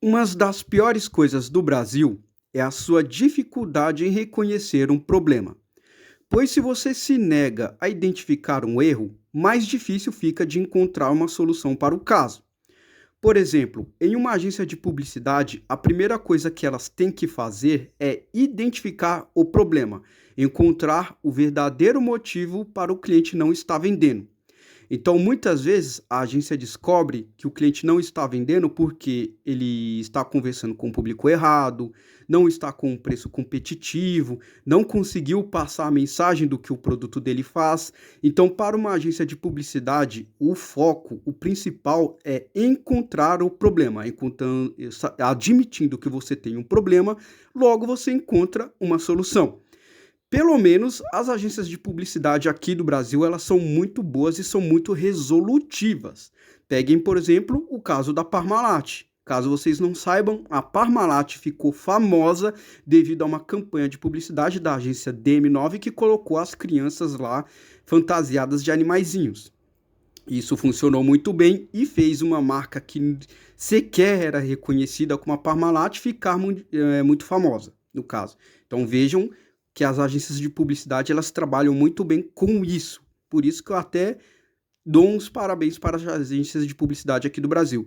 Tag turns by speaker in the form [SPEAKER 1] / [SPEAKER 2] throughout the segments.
[SPEAKER 1] Uma das piores coisas do Brasil é a sua dificuldade em reconhecer um problema, pois se você se nega a identificar um erro, mais difícil fica de encontrar uma solução para o caso. Por exemplo, em uma agência de publicidade, a primeira coisa que elas têm que fazer é identificar o problema, encontrar o verdadeiro motivo para o cliente não estar vendendo. Então, muitas vezes, a agência descobre que o cliente não está vendendo porque ele está conversando com o público errado, não está com um preço competitivo, não conseguiu passar a mensagem do que o produto dele faz. Então, para uma agência de publicidade, o foco, o principal é encontrar o problema, admitindo que você tem um problema, logo você encontra uma solução. Pelo menos as agências de publicidade aqui do Brasil, elas são muito boas e são muito resolutivas. Peguem, por exemplo, o caso da Parmalat. Caso vocês não saibam, a Parmalat ficou famosa devido a uma campanha de publicidade da agência DM9 que colocou as crianças lá fantasiadas de animaizinhos. Isso funcionou muito bem e fez uma marca que sequer era reconhecida como a Parmalat ficar muito famosa, no caso. Então vejam que as agências de publicidade elas trabalham muito bem com isso. Por isso que eu até dou uns parabéns para as agências de publicidade aqui do Brasil.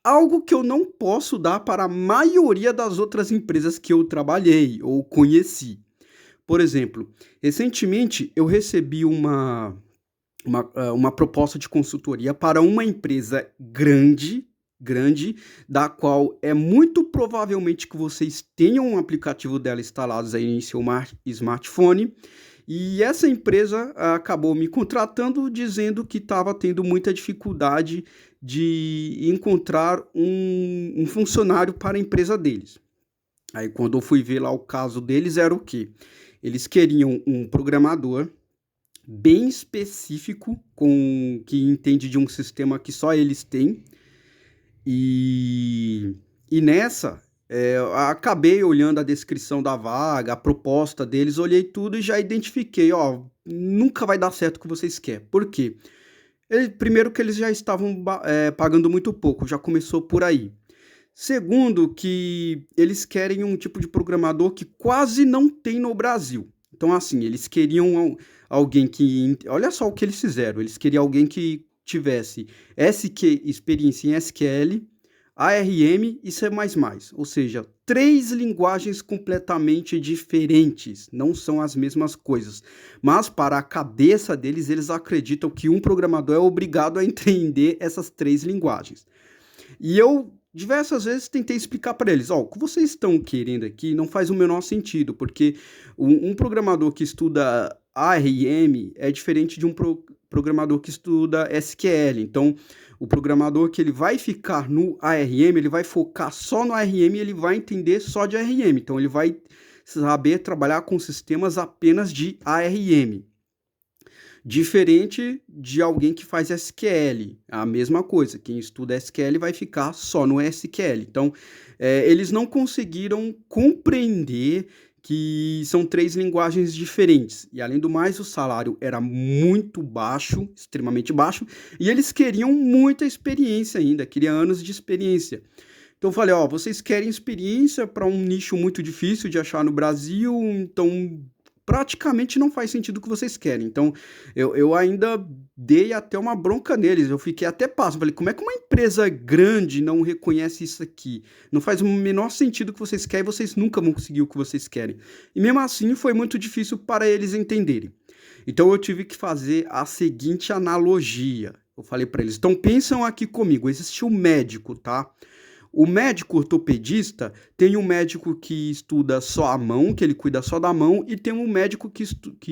[SPEAKER 1] Algo que eu não posso dar para a maioria das outras empresas que eu trabalhei ou conheci. Por exemplo, recentemente eu recebi uma proposta de consultoria para uma empresa grande, da qual é muito provavelmente que vocês tenham um aplicativo dela instalado aí em seu smartphone. E essa empresa acabou me contratando dizendo que estava tendo muita dificuldade de encontrar um funcionário para a empresa deles. Aí quando eu fui ver lá o caso deles era o quê? Eles queriam um programador bem específico, que entende de um sistema que só eles têm. E nessa, acabei olhando a descrição da vaga, a proposta deles, olhei tudo e já identifiquei, ó, nunca vai dar certo o que vocês querem. Por quê? Primeiro que eles já estavam pagando muito pouco, já começou por aí. Segundo, que eles querem um tipo de programador que quase não tem no Brasil. Então, assim, eles queriam alguém que. Olha só o que eles fizeram. Eles queriam alguém que tivesse experiência em SQL, ARM e C++. Ou seja, três linguagens completamente diferentes. Não são as mesmas coisas. Mas, para a cabeça deles, eles acreditam que um programador é obrigado a entender essas três linguagens. E eu diversas vezes tentei explicar para eles, ó, o que vocês estão querendo aqui não faz o menor sentido, porque um programador que estuda ARM é diferente de um programador que estuda SQL. Então, o programador que ele vai ficar no ARM, ele vai focar só no ARM e ele vai entender só de ARM. Então, ele vai saber trabalhar com sistemas apenas de ARM. Diferente de alguém que faz SQL, a mesma coisa. Quem estuda SQL vai ficar só no SQL. Então, eles não conseguiram compreender que são três linguagens diferentes. E, além do mais, o salário era muito baixo, extremamente baixo, e eles queriam muita experiência ainda, queriam anos de experiência. Então eu falei, ó, vocês querem experiência para um nicho muito difícil de achar no Brasil, então praticamente não faz sentido o que vocês querem. Então eu ainda dei até uma bronca neles, eu fiquei até passo. Falei, como é que uma empresa grande não reconhece isso aqui? Não faz o menor sentido o que vocês querem, vocês nunca vão conseguir o que vocês querem. E mesmo assim foi muito difícil para eles entenderem. Então eu tive que fazer a seguinte analogia. Eu falei para eles, então pensam aqui comigo, existe um médico, tá? O médico ortopedista tem um médico que estuda só a mão, que ele cuida só da mão, e tem um médico que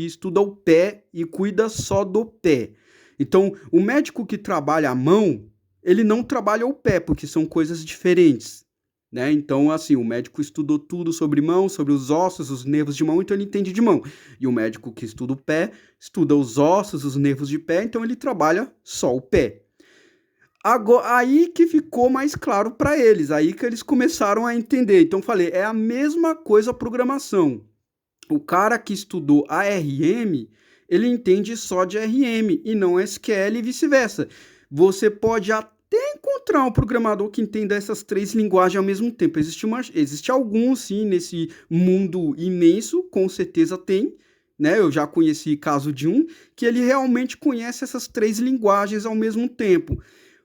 [SPEAKER 1] estuda o pé e cuida só do pé. Então, o médico que trabalha a mão, ele não trabalha o pé, porque são coisas diferentes. Né? Então, assim, o médico estudou tudo sobre mão, sobre os ossos, os nervos de mão, então ele entende de mão. E o médico que estuda o pé, estuda os ossos, os nervos de pé, então ele trabalha só o pé. Agora, aí que ficou mais claro para eles, aí que eles começaram a entender. Então falei, é a mesma coisa a programação. O cara que estudou ARM, ele entende só de ARM e não SQL e vice-versa. Você pode até encontrar um programador que entenda essas três linguagens ao mesmo tempo. Existe alguns, sim, nesse mundo imenso, com certeza tem, né? Eu já conheci caso de um que ele realmente conhece essas três linguagens ao mesmo tempo.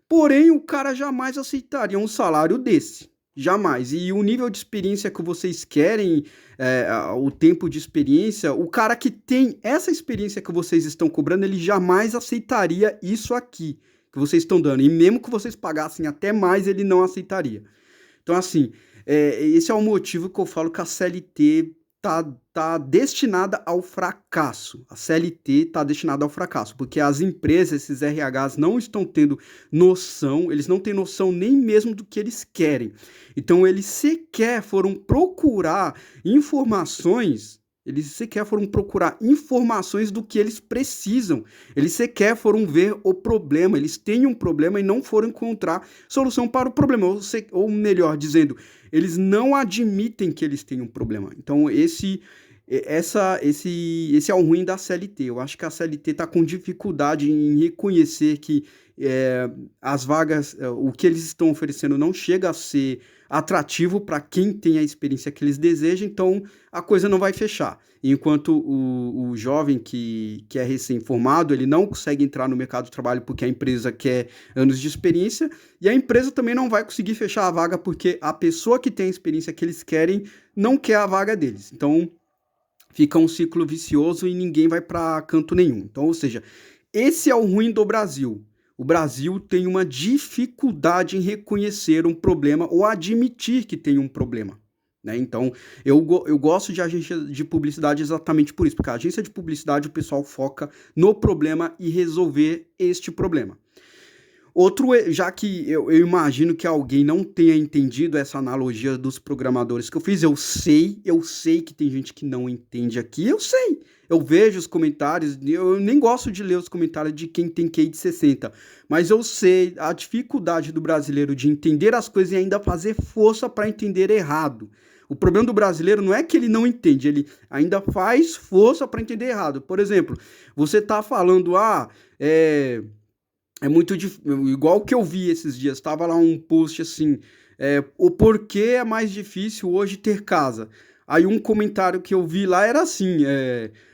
[SPEAKER 1] Porém, o cara jamais aceitaria um salário desse. Jamais. E o nível de experiência que vocês querem, o tempo de experiência, o cara que tem essa experiência que vocês estão cobrando, ele jamais aceitaria isso aqui que vocês estão dando. E mesmo que vocês pagassem até mais, ele não aceitaria. Então, assim, esse é o motivo que eu falo que a CLT tá destinada ao fracasso. A CLT está destinada ao fracasso, porque as empresas, esses RHs, não estão tendo noção, eles não têm noção nem mesmo do que eles querem. Então, eles sequer foram procurar informações. Eles sequer foram procurar informações do que eles precisam. Eles sequer foram ver o problema. Eles têm um problema e não foram encontrar solução para o problema. Ou melhor dizendo, eles não admitem que eles têm um problema. Então, esse é o ruim da CLT. Eu acho que a CLT está com dificuldade em reconhecer que as vagas, o que eles estão oferecendo não chega a ser atrativo para quem tem a experiência que eles desejam, então a coisa não vai fechar. Enquanto o jovem que é recém-formado, ele não consegue entrar no mercado de trabalho porque a empresa quer anos de experiência, e a empresa também não vai conseguir fechar a vaga porque a pessoa que tem a experiência que eles querem não quer a vaga deles. Então fica um ciclo vicioso e ninguém vai para canto nenhum. Então, ou seja, esse é o ruim do Brasil. O Brasil tem uma dificuldade em reconhecer um problema ou admitir que tem um problema. Né? Então, eu gosto de agência de publicidade exatamente por isso, porque a agência de publicidade o pessoal foca no problema e resolver este problema. Outro, já que eu imagino que alguém não tenha entendido essa analogia dos programadores que eu fiz, eu sei que tem gente que não entende aqui, eu sei. Eu vejo os comentários, eu nem gosto de ler os comentários de quem tem QI de 60, mas eu sei a dificuldade do brasileiro de entender as coisas e ainda fazer força para entender errado. O problema do brasileiro não é que ele não entende, ele ainda faz força para entender errado. Por exemplo, você está falando, é muito igual o que eu vi esses dias, estava lá um post assim, o porquê é mais difícil hoje ter casa. Aí um comentário que eu vi lá era assim,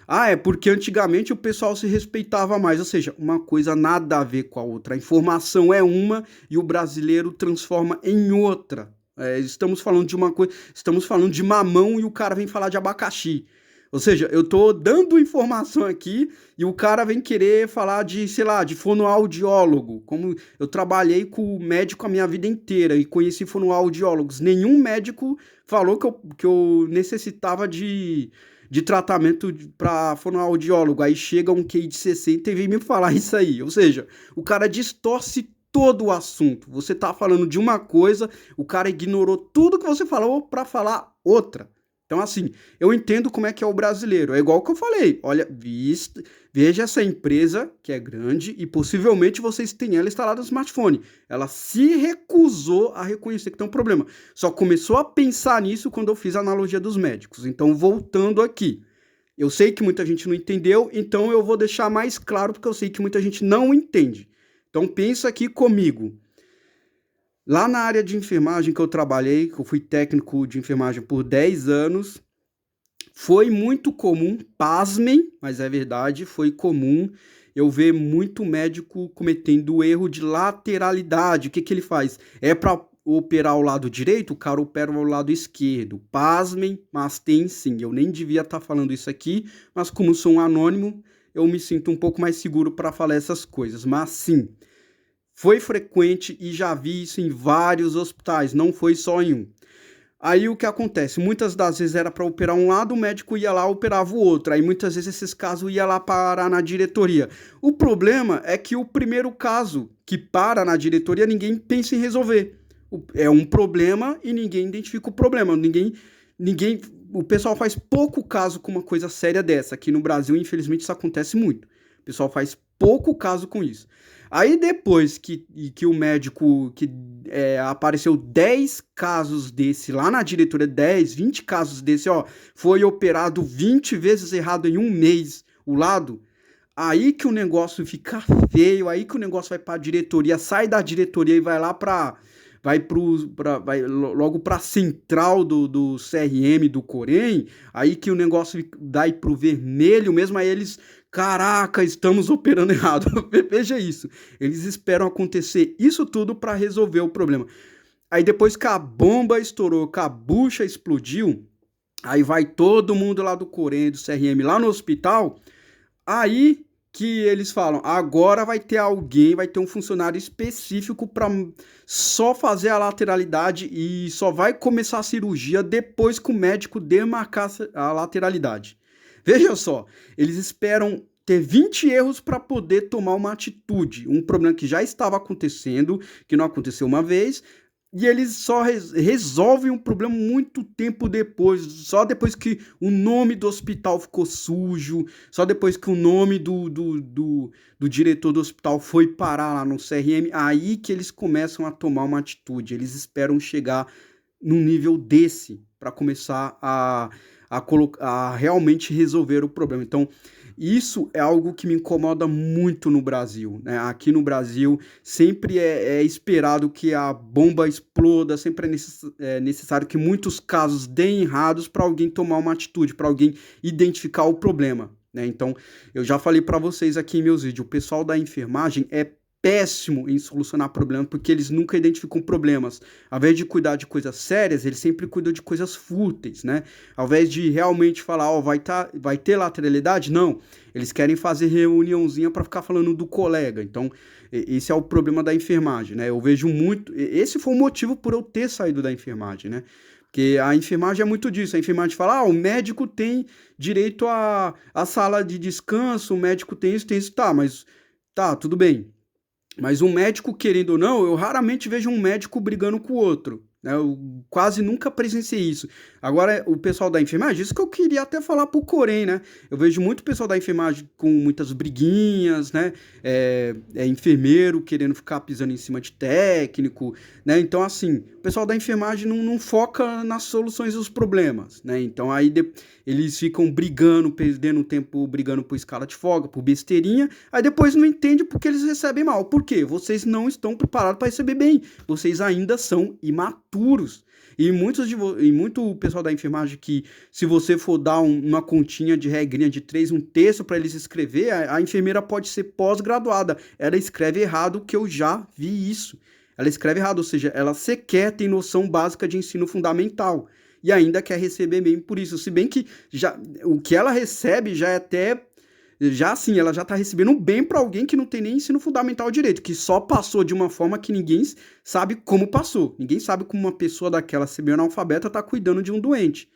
[SPEAKER 1] é porque antigamente o pessoal se respeitava mais, ou seja, uma coisa nada a ver com a outra. A informação é uma e o brasileiro transforma em outra. Estamos falando de uma coisa, estamos falando de mamão e o cara vem falar de abacaxi. Ou seja, eu tô dando informação aqui e o cara vem querer falar de, sei lá, de fonoaudiólogo. Como eu trabalhei com médico a minha vida inteira e conheci fonoaudiólogos. Nenhum médico falou que eu necessitava de tratamento para fonoaudiólogo. Aí chega um QI de 60 e vem me falar isso aí. Ou seja, o cara distorce todo o assunto. Você tá falando de uma coisa, o cara ignorou tudo que você falou para falar outra. Então, assim, eu entendo como é que é o brasileiro. É igual que eu falei. Olha, veja essa empresa, que é grande, e possivelmente vocês têm ela instalada no smartphone. Ela se recusou a reconhecer que tem um problema. Só começou a pensar nisso quando eu fiz a analogia dos médicos. Então, voltando aqui. Eu sei que muita gente não entendeu, então eu vou deixar mais claro, porque eu sei que muita gente não entende. Então, pensa aqui comigo. Lá na área de enfermagem que eu trabalhei, que eu fui técnico de enfermagem por 10 anos, foi muito comum, pasmem, mas é verdade, foi comum eu ver muito médico cometendo o erro de lateralidade. O que ele faz? É para operar o lado direito, o cara opera o lado esquerdo. Pasmem, mas tem sim. Eu nem devia estar falando isso aqui, mas como sou um anônimo, eu me sinto um pouco mais seguro para falar essas coisas. Mas sim, foi frequente e já vi isso em vários hospitais, não foi só em um. Aí o que acontece? Muitas das vezes era para operar um lado, o médico ia lá, operava o outro. Aí muitas vezes esses casos ia lá parar na diretoria. O problema é que o primeiro caso que para na diretoria, ninguém pensa em resolver. É um problema e ninguém identifica o problema. O pessoal faz pouco caso com uma coisa séria dessa. Aqui no Brasil, infelizmente, isso acontece muito. O pessoal faz pouco caso com isso. Aí depois que o médico, apareceu 10 casos desse lá na diretoria, 10, 20 casos desse, foi operado 20 vezes errado em um mês o lado, Aí que o negócio fica feio, aí que o negócio vai para a diretoria, sai da diretoria e vai lá para logo para a central do CRM do Corém, aí que o negócio dá para o vermelho mesmo, aí eles, caraca, estamos operando errado. Veja isso, eles esperam acontecer isso tudo para resolver o problema. Aí depois que a bomba estourou, que a bucha explodiu, aí vai todo mundo lá do Corém, do CRM, lá no hospital. Aí que eles falam, agora vai ter alguém, vai ter um funcionário específico para só fazer a lateralidade e só vai começar a cirurgia depois que o médico demarcar a lateralidade. Veja só, eles esperam ter 20 erros para poder tomar uma atitude, um problema que já estava acontecendo, que não aconteceu uma vez, e eles só resolvem um problema muito tempo depois, só depois que o nome do hospital ficou sujo, só depois que o nome do diretor do hospital foi parar lá no CRM, aí que eles começam a tomar uma atitude. Eles esperam chegar num nível desse para começar a realmente resolver o problema. Então, isso é algo que me incomoda muito no Brasil, né? Aqui no Brasil sempre é esperado que a bomba exploda, sempre é necessário que muitos casos deem errados para alguém tomar uma atitude, para alguém identificar o problema, né? Então, eu já falei para vocês aqui em meus vídeos, o pessoal da enfermagem é péssimo em solucionar problemas porque eles nunca identificam problemas. Ao invés de cuidar de coisas sérias, eles sempre cuidam de coisas fúteis, né? Ao invés de realmente falar, ó, vai ter lateralidade, não. Eles querem fazer reuniãozinha para ficar falando do colega. Então, esse é o problema da enfermagem, né? Eu vejo muito. Esse foi o motivo por eu ter saído da enfermagem, né? Porque a enfermagem é muito disso. A enfermagem fala, o médico tem direito à sala de descanso, o médico tem isso, tá, mas tá, tudo bem. Mas um médico, querendo ou não, eu raramente vejo um médico brigando com o outro, né? Eu quase nunca presenciei isso. Agora, o pessoal da enfermagem, isso que eu queria até falar pro Corém, né? Eu vejo muito pessoal da enfermagem com muitas briguinhas, né? Enfermeiro querendo ficar pisando em cima de técnico, né? Então, assim, o pessoal da enfermagem não foca nas soluções dos problemas, né? Então, aí eles ficam brigando, perdendo tempo brigando por escala de folga, por besteirinha, aí depois não entende porque eles recebem mal. Por quê? Vocês não estão preparados para receber bem. Vocês ainda são imaturos. E muito pessoal da enfermagem que, se você for dar uma continha de regrinha de 3, um texto para eles escrever, a enfermeira pode ser pós-graduada. Ela escreve errado, que eu já vi isso. Ela escreve errado, ou seja, ela sequer tem noção básica de ensino fundamental. E ainda quer receber bem por isso. Se bem que já, o que ela recebe já é até. Já assim, ela já está recebendo bem para alguém que não tem nem ensino fundamental direito, que só passou de uma forma que ninguém sabe como passou. Ninguém sabe como uma pessoa daquela semi-analfabeta está cuidando de um doente.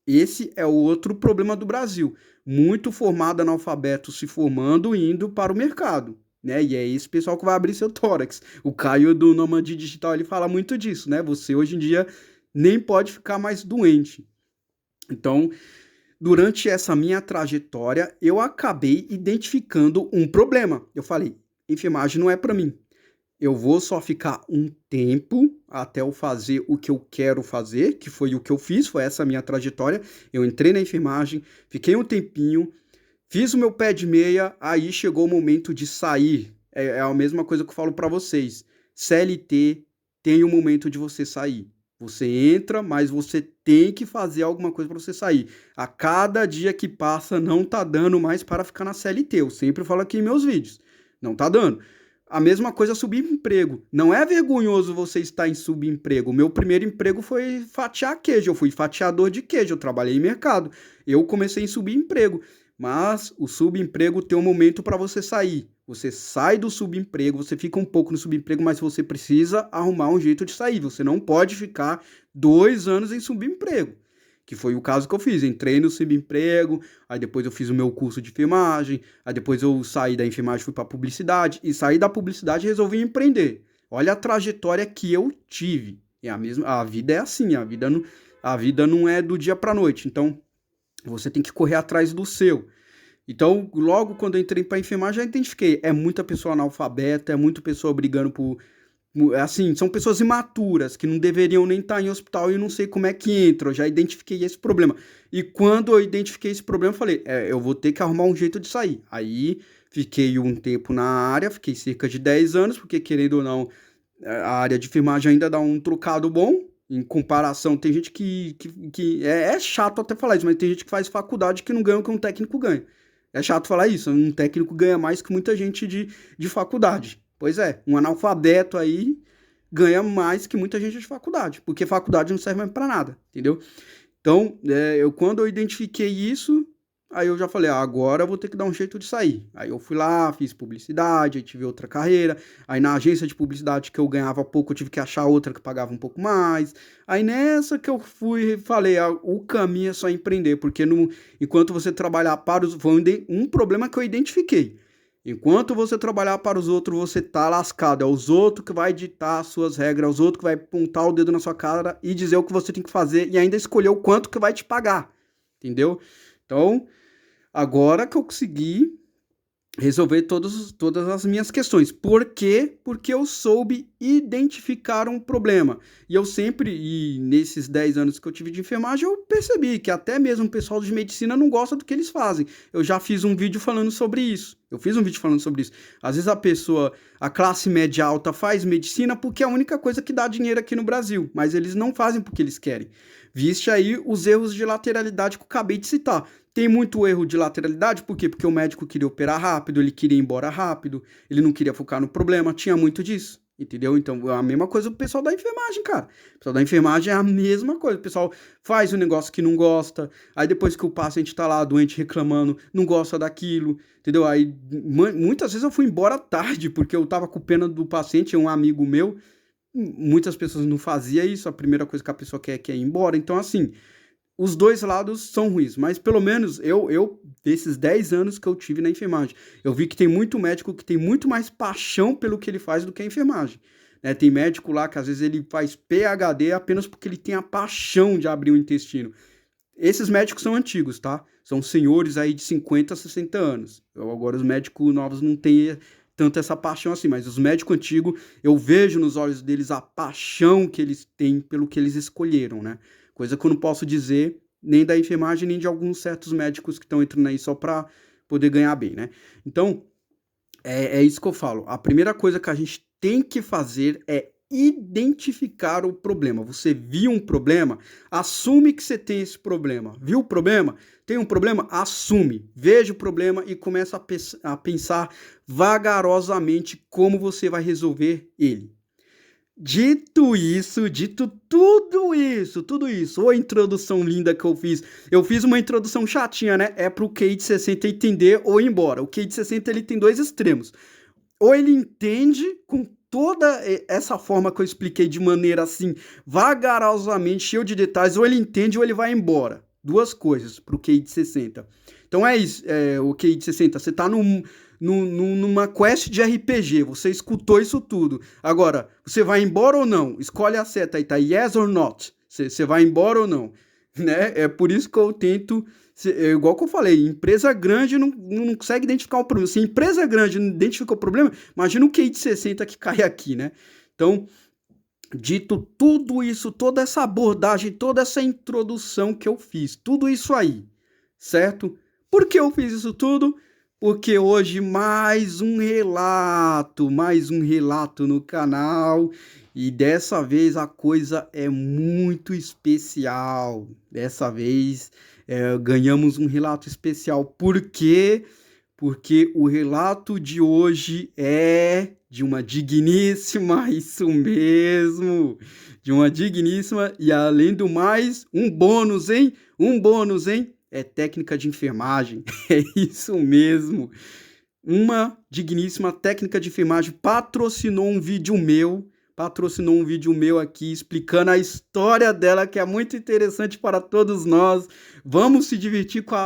[SPEAKER 1] Esse é o outro problema do Brasil. Muito formado analfabeto se formando e indo para o mercado. Né? E é esse pessoal que vai abrir seu tórax. O Caio do Nômade Digital, ele fala muito disso, né? Você hoje em dia nem pode ficar mais doente. Então, durante essa minha trajetória, eu acabei identificando um problema. Eu falei, enfermagem não é para mim. Eu vou só ficar um tempo até eu fazer o que eu quero fazer, que foi o que eu fiz, foi essa a minha trajetória. Eu entrei na enfermagem, fiquei um tempinho, fiz o meu pé de meia, aí chegou o momento de sair. É a mesma coisa que eu falo para vocês. CLT tem o momento de você sair. Você entra, mas você tem que fazer alguma coisa para você sair. A cada dia que passa, não tá dando mais para ficar na CLT. Eu sempre falo aqui em meus vídeos. Não tá dando. A mesma coisa subemprego. Não é vergonhoso você estar em subemprego. O meu primeiro emprego foi fatiar queijo. Eu fui fatiador de queijo. Eu trabalhei em mercado. Eu comecei em subemprego. Mas o subemprego tem um momento para você sair. Você sai do subemprego, você fica um pouco no subemprego, mas você precisa arrumar um jeito de sair. Você não pode ficar 2 anos em subemprego, que foi o caso que eu fiz. Entrei no subemprego, aí depois eu fiz o meu curso de enfermagem, aí depois eu saí da enfermagem, fui para publicidade, e saí da publicidade e resolvi empreender. Olha a trajetória que eu tive. A vida é assim, a vida não é do dia para noite. Então, você tem que correr atrás do seu. Então, logo quando eu entrei para enfermagem, já identifiquei. É muita pessoa analfabeta, é muita pessoa brigando por... Assim, são pessoas imaturas, que não deveriam nem estar em hospital e não sei como é que entram. Eu já identifiquei esse problema. E quando eu identifiquei esse problema, eu falei, eu vou ter que arrumar um jeito de sair. Aí, fiquei um tempo na área, fiquei cerca de 10 anos, porque querendo ou não, a área de enfermagem ainda dá um trocado bom, em comparação, tem gente que é chato até falar isso, mas tem gente que faz faculdade que não ganha o que um técnico ganha. É chato falar isso, um técnico ganha mais que muita gente de faculdade. Pois é, um analfabeto aí ganha mais que muita gente de faculdade, porque faculdade não serve mais pra nada, entendeu? Então, quando eu identifiquei isso, aí eu já falei, agora eu vou ter que dar um jeito de sair. Aí eu fui lá, fiz publicidade, aí tive outra carreira. Aí na agência de publicidade que eu ganhava pouco, eu tive que achar outra que pagava um pouco mais. Aí nessa que eu fui, falei, o caminho é só empreender, porque enquanto você trabalhar para os... Foi um problema que eu identifiquei. Enquanto você trabalhar para os outros, você tá lascado. É os outros que vai ditar as suas regras, é os outros que vai apontar o dedo na sua cara e dizer o que você tem que fazer e ainda escolher o quanto que vai te pagar. Entendeu? Então, agora que eu consegui resolver todas as minhas questões. Por quê? Porque eu soube identificar um problema. E nesses 10 anos que eu tive de enfermagem, eu percebi que até mesmo o pessoal de medicina não gosta do que eles fazem. Eu já fiz um vídeo falando sobre isso. Às vezes a classe média alta faz medicina porque é a única coisa que dá dinheiro aqui no Brasil, mas eles não fazem porque eles querem. Viste aí os erros de lateralidade que eu acabei de citar. Tem muito erro de lateralidade, por quê? Porque o médico queria operar rápido, ele queria ir embora rápido, ele não queria focar no problema, tinha muito disso, entendeu? Então, é a mesma coisa do pessoal da enfermagem, cara. O pessoal da enfermagem é a mesma coisa, o pessoal faz um negócio que não gosta, aí depois que o paciente tá lá, doente, reclamando, não gosta daquilo, entendeu? Aí, muitas vezes eu fui embora tarde, porque eu tava com pena do paciente, um amigo meu, muitas pessoas não faziam isso, a primeira coisa que a pessoa quer é ir embora, então, assim... Os dois lados são ruins, mas pelo menos desses 10 anos que eu tive na enfermagem, eu vi que tem muito médico que tem muito mais paixão pelo que ele faz do que a enfermagem. Né? Tem médico lá que às vezes ele faz PhD apenas porque ele tem a paixão de abrir o intestino. Esses médicos são antigos, tá? São senhores aí de 50, 60 anos. Agora os médicos novos não têm tanto essa paixão assim, mas os médicos antigos, eu vejo nos olhos deles a paixão que eles têm pelo que eles escolheram, né? Coisa que eu não posso dizer nem da enfermagem, nem de alguns certos médicos que estão entrando aí só para poder ganhar bem, né? Então, é isso que eu falo. A primeira coisa que a gente tem que fazer é identificar o problema. Você viu um problema, assume que você tem esse problema. Viu o problema? Tem um problema? Assume. Veja o problema e começa a pensar vagarosamente como você vai resolver ele. Dito tudo isso, ô introdução linda que eu fiz uma introdução chatinha, né? É pro QI de 60 entender ou ir embora. O QI de 60 ele tem dois extremos. Ou ele entende com toda essa forma que eu expliquei de maneira assim, vagarosamente, cheio de detalhes, ou ele entende ou ele vai embora. Duas coisas pro QI de 60. Então é isso, o QI de 60, você tá numa quest de RPG, você escutou isso tudo. Agora, você vai embora ou não? Escolhe a seta aí, tá? Yes or not? Você vai embora ou não? Né? É por isso que eu tento... igual que eu falei, empresa grande não consegue identificar o problema. Se empresa grande não identifica o problema, imagina o QI de 60 que cai aqui, né? Então, dito tudo isso, toda essa abordagem, toda essa introdução que eu fiz, tudo isso aí, certo? Por que eu fiz isso tudo? Porque hoje mais um relato no canal e dessa vez a coisa é muito especial. Dessa vez ganhamos um relato especial. Por quê? Porque o relato de hoje é de uma digníssima, isso mesmo, de uma digníssima e além do mais, um bônus, hein? É técnica de enfermagem, é isso mesmo. Uma digníssima técnica de enfermagem patrocinou um vídeo meu aqui explicando a história dela, que é muito interessante para todos nós. Vamos se divertir com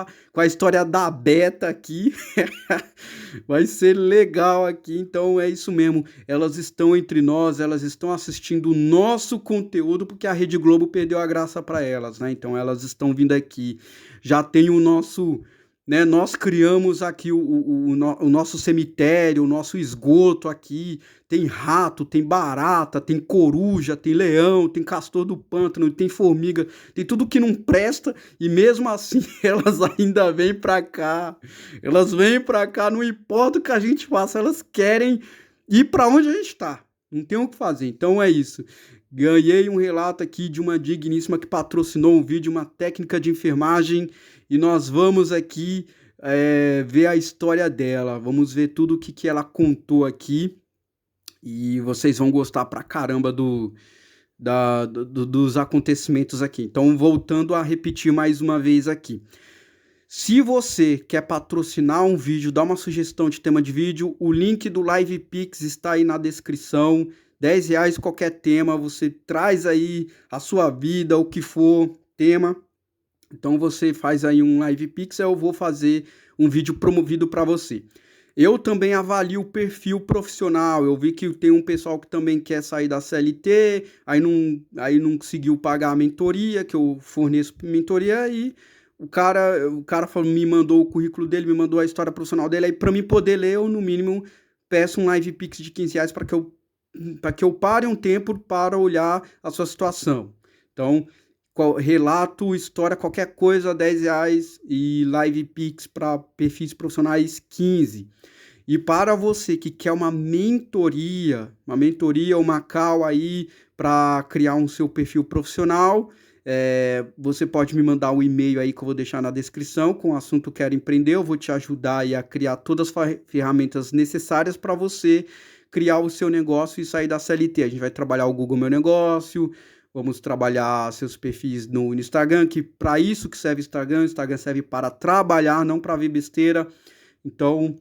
[SPEAKER 1] a história da Beta aqui. Vai ser legal aqui, então é isso mesmo. Elas estão entre nós, elas estão assistindo o nosso conteúdo, porque a Rede Globo perdeu a graça para elas, né? Então elas estão vindo aqui. Já tem o né? Nós criamos aqui o nosso cemitério, o nosso esgoto aqui. Tem rato, tem barata, tem coruja, tem leão, tem castor do pântano, tem formiga, tem tudo que não presta e mesmo assim elas ainda vêm pra cá. Elas vêm pra cá, não importa o que a gente faça, elas querem ir pra onde a gente tá. Não tem o que fazer. Então é isso. Ganhei um relato aqui de uma digníssima que patrocinou um vídeo, uma técnica de enfermagem, e nós vamos aqui ver a história dela. Vamos ver tudo o que ela contou aqui. E vocês vão gostar pra caramba dos acontecimentos aqui. Então, voltando a repetir mais uma vez aqui. Se você quer patrocinar um vídeo, dá uma sugestão de tema de vídeo, o link do LivePix está aí na descrição. R$10 qualquer tema, você traz aí a sua vida, o que for tema. Então você faz aí um LivePix, eu vou fazer um vídeo promovido para você. Eu também avalio o perfil profissional. Eu vi que tem um pessoal que também quer sair da CLT, aí não conseguiu pagar a mentoria, que eu forneço mentoria, e o cara me mandou o currículo dele, me mandou a história profissional dele, aí para mim poder ler, eu no mínimo peço um LivePix de R$15 para que eu pare um tempo para olhar a sua situação. Então, relato, história, qualquer coisa, R$10 e LivePix para perfis profissionais 15. E para você que quer uma mentoria, uma call aí para criar um seu perfil profissional, você pode me mandar um e-mail aí que eu vou deixar na descrição com o assunto Quero Empreender. Eu vou te ajudar aí a criar todas as ferramentas necessárias para você criar o seu negócio e sair da CLT. A gente vai trabalhar o Google Meu Negócio, vamos trabalhar seus perfis no Instagram, que para isso que serve o Instagram serve para trabalhar, não para ver besteira. Então,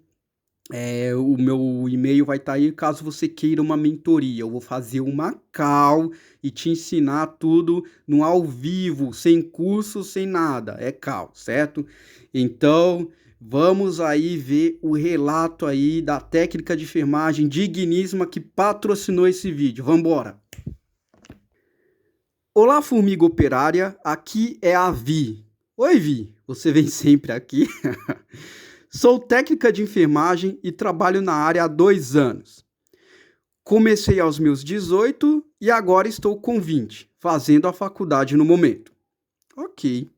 [SPEAKER 1] o meu e-mail vai estar aí caso você queira uma mentoria. Eu vou fazer uma call e te ensinar tudo no ao vivo, sem curso, sem nada. É call, certo? Então, vamos aí ver o relato aí da técnica de enfermagem digníssima que patrocinou esse vídeo. Vamos embora! Olá, formiga operária, aqui é a Vi. Oi, Vi, você vem sempre aqui. Sou técnica de enfermagem e trabalho na área há 2 anos. Comecei aos meus 18 e agora estou com 20, fazendo a faculdade no momento. Ok.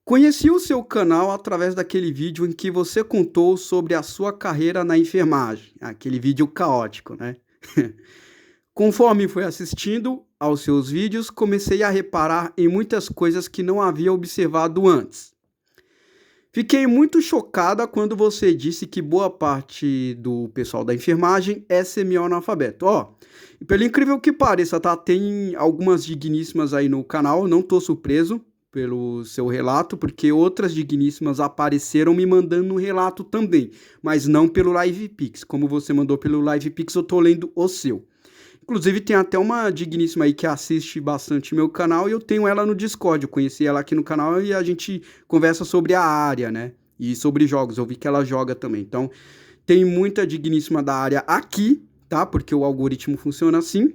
[SPEAKER 1] Conheci o seu canal através daquele vídeo em que você contou sobre a sua carreira na enfermagem. Aquele vídeo caótico, né? Conforme fui assistindo aos seus vídeos, comecei a reparar em muitas coisas que não havia observado antes. Fiquei muito chocada quando você disse que boa parte do pessoal da enfermagem é semi-analfabeto. Pelo incrível que pareça, tá? Tem algumas digníssimas aí no canal, não tô surpreso pelo seu relato, porque outras digníssimas apareceram me mandando um relato também, mas não pelo LivePix. Como você mandou pelo LivePix, eu tô lendo o seu. Inclusive, tem até uma digníssima aí que assiste bastante meu canal e eu tenho ela no Discord. Eu conheci ela aqui no canal e a gente conversa sobre a área, né? E sobre jogos. Eu vi que ela joga também. Então, tem muita digníssima da área aqui, tá? Porque o algoritmo funciona assim.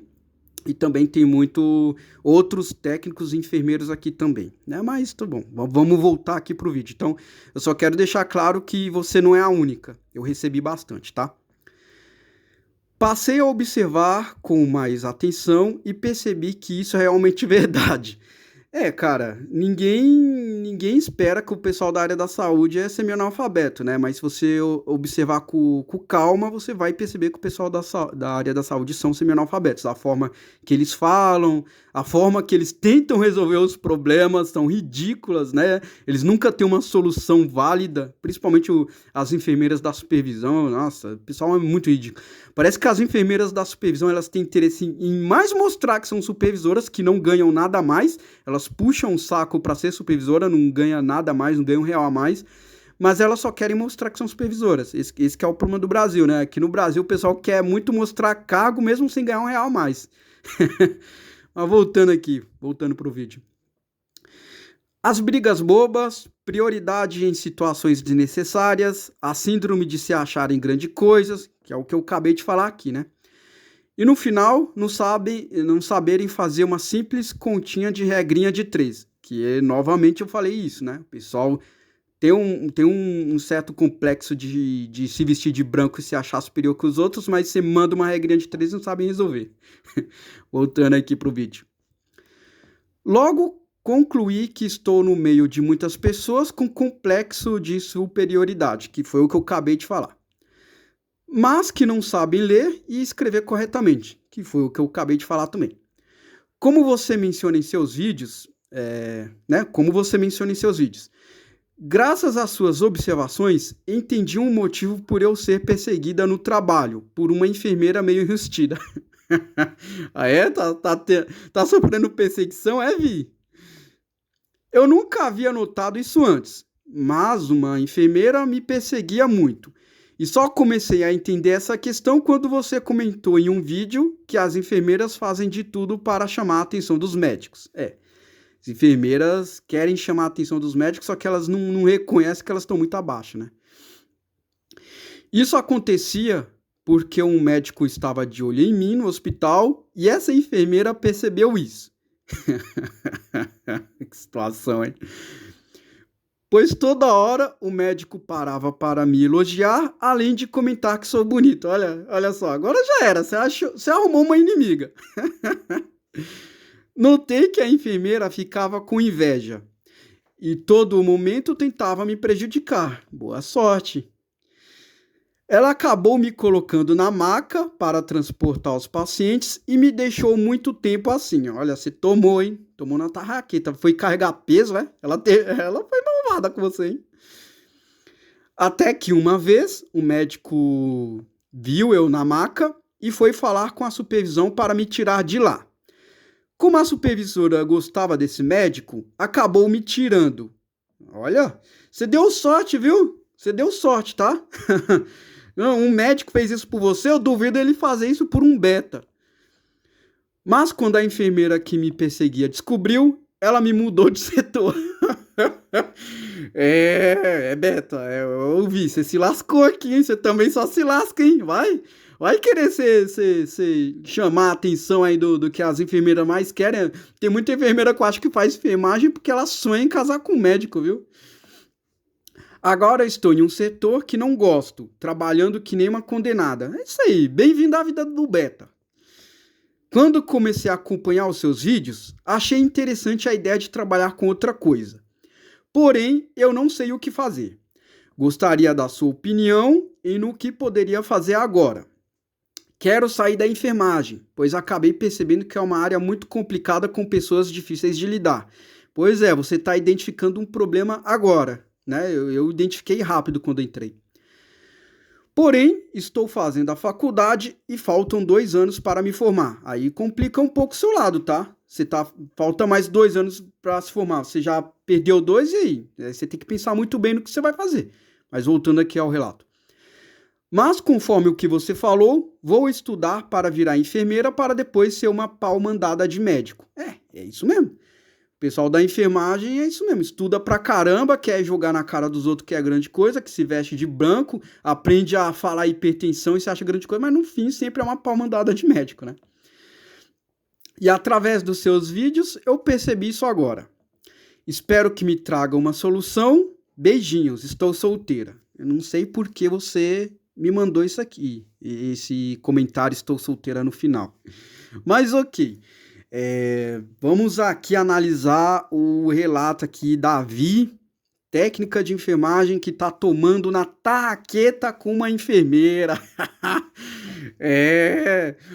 [SPEAKER 1] E também tem muito outros técnicos e enfermeiros aqui também, né? Mas tá bom, vamos voltar aqui pro vídeo. Então, eu só quero deixar claro que você não é a única. Eu recebi bastante, tá? Passei a observar com mais atenção e percebi que isso é realmente verdade. Cara, ninguém espera que o pessoal da área da saúde é semi-analfabeto, né? Mas se você observar com calma, você vai perceber que o pessoal da área da saúde são semi-analfabetos. A forma que eles falam, a forma que eles tentam resolver os problemas são ridículas, né? Eles nunca têm uma solução válida, principalmente as enfermeiras da supervisão. Nossa, o pessoal é muito ridículo. Parece que as enfermeiras da supervisão, elas têm interesse em mais mostrar que são supervisoras, que não ganham nada a mais. Elas puxam o saco para ser supervisora, não ganha nada a mais, não ganha R$1 a mais, mas elas só querem mostrar que são supervisoras. Esse que é o problema do Brasil, né? Aqui no Brasil o pessoal quer muito mostrar cargo mesmo sem ganhar R$1 a mais. Mas voltando pro vídeo. As brigas bobas, prioridade em situações desnecessárias, a síndrome de se acharem grandes coisas, que é o que eu acabei de falar aqui, né? E no final, não saberem fazer uma simples continha de regrinha de 3, que novamente eu falei isso, né? O pessoal tem um certo complexo de se vestir de branco e se achar superior que os outros, mas você manda uma regrinha de 3 e não sabe resolver. Voltando aqui pro vídeo. Logo, concluí que estou no meio de muitas pessoas com complexo de superioridade, que foi o que eu acabei de falar. Mas que não sabem ler e escrever corretamente, que foi o que eu acabei de falar também. Como você menciona em seus vídeos, graças às suas observações, entendi um motivo por eu ser perseguida no trabalho por uma enfermeira meio enrustida. Ah, é? Tá sofrendo perseguição, é, Vi? Eu nunca havia notado isso antes, mas uma enfermeira me perseguia muito. E só comecei a entender essa questão quando você comentou em um vídeo que as enfermeiras fazem de tudo para chamar a atenção dos médicos. As enfermeiras querem chamar a atenção dos médicos, só que elas não reconhecem que elas estão muito abaixo, né? Isso acontecia porque um médico estava de olho em mim no hospital e essa enfermeira percebeu isso. Que situação, hein? Pois toda hora o médico parava para me elogiar, além de comentar que sou bonito. Olha só, agora já era, você arrumou uma inimiga. Notei que a enfermeira ficava com inveja e todo momento tentava me prejudicar. Boa sorte. Ela acabou me colocando na maca para transportar os pacientes e me deixou muito tempo assim. Olha, você tomou, hein? Tomou na tarraqueta. Foi carregar peso, né? Ela foi malvada com você, hein? Até que uma vez o médico viu eu na maca e foi falar com a supervisão para me tirar de lá. Como a supervisora gostava desse médico, acabou me tirando. Olha, você deu sorte, viu? Você deu sorte, tá? Um médico fez isso por você, eu duvido ele fazer isso por um beta. Mas quando a enfermeira que me perseguia descobriu, ela me mudou de setor. Beta, eu ouvi, você se lascou aqui, hein? Você também só se lasca, hein? Vai querer chamar a atenção aí do que as enfermeiras mais querem. Tem muita enfermeira que eu acho que faz enfermagem porque ela sonha em casar com um médico, viu? Agora estou em um setor que não gosto, trabalhando que nem uma condenada. É isso aí, bem-vindo à vida do beta. Quando comecei a acompanhar os seus vídeos, achei interessante a ideia de trabalhar com outra coisa. Porém, eu não sei o que fazer. Gostaria da sua opinião e no que poderia fazer agora. Quero sair da enfermagem, pois acabei percebendo que é uma área muito complicada com pessoas difíceis de lidar. Pois é, você está identificando um problema agora, né? Eu identifiquei rápido quando entrei. Porém, estou fazendo a faculdade e faltam 2 anos para me formar. Aí complica um pouco o seu lado, tá? Falta mais 2 anos para se formar. Você já perdeu 2 e aí? Você tem que pensar muito bem no que você vai fazer. Mas voltando aqui ao relato. Mas, conforme o que você falou, vou estudar para virar enfermeira para depois ser uma pau-mandada de médico. É isso mesmo. O pessoal da enfermagem é isso mesmo, estuda pra caramba, quer jogar na cara dos outros que é grande coisa, que se veste de branco, aprende a falar hipertensão e se acha grande coisa, mas no fim sempre é uma pau-mandada de médico, né? E através dos seus vídeos eu percebi isso agora. Espero que me traga uma solução. Beijinhos, estou solteira. Eu não sei por que você me mandou isso aqui, esse comentário estou solteira no final. Mas ok. Vamos aqui analisar o relato aqui da Vi, técnica de enfermagem que tá tomando na tarraqueta com uma enfermeira.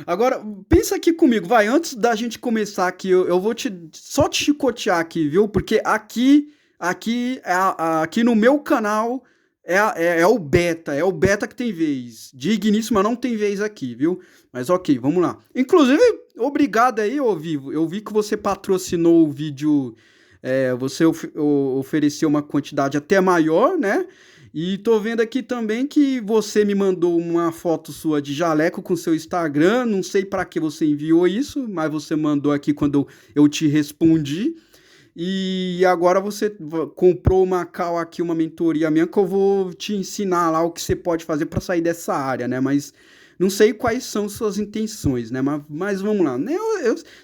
[SPEAKER 1] Agora, pensa aqui comigo, vai, antes da gente começar aqui, eu vou só te chicotear aqui, viu? Porque aqui no meu canal é o beta que tem vez. Digníssima não tem vez aqui, viu? Mas ok, vamos lá. Inclusive, obrigado aí, Vivo. Eu vi que você patrocinou o vídeo, você ofereceu uma quantidade até maior, né? E tô vendo aqui também que você me mandou uma foto sua de jaleco com seu Instagram. Não sei para que você enviou isso, mas você mandou aqui quando eu te respondi. E agora você comprou uma call aqui, uma mentoria minha, que eu vou te ensinar lá o que você pode fazer para sair dessa área, né? Mas Não sei quais são suas intenções, né? Mas vamos lá. Né?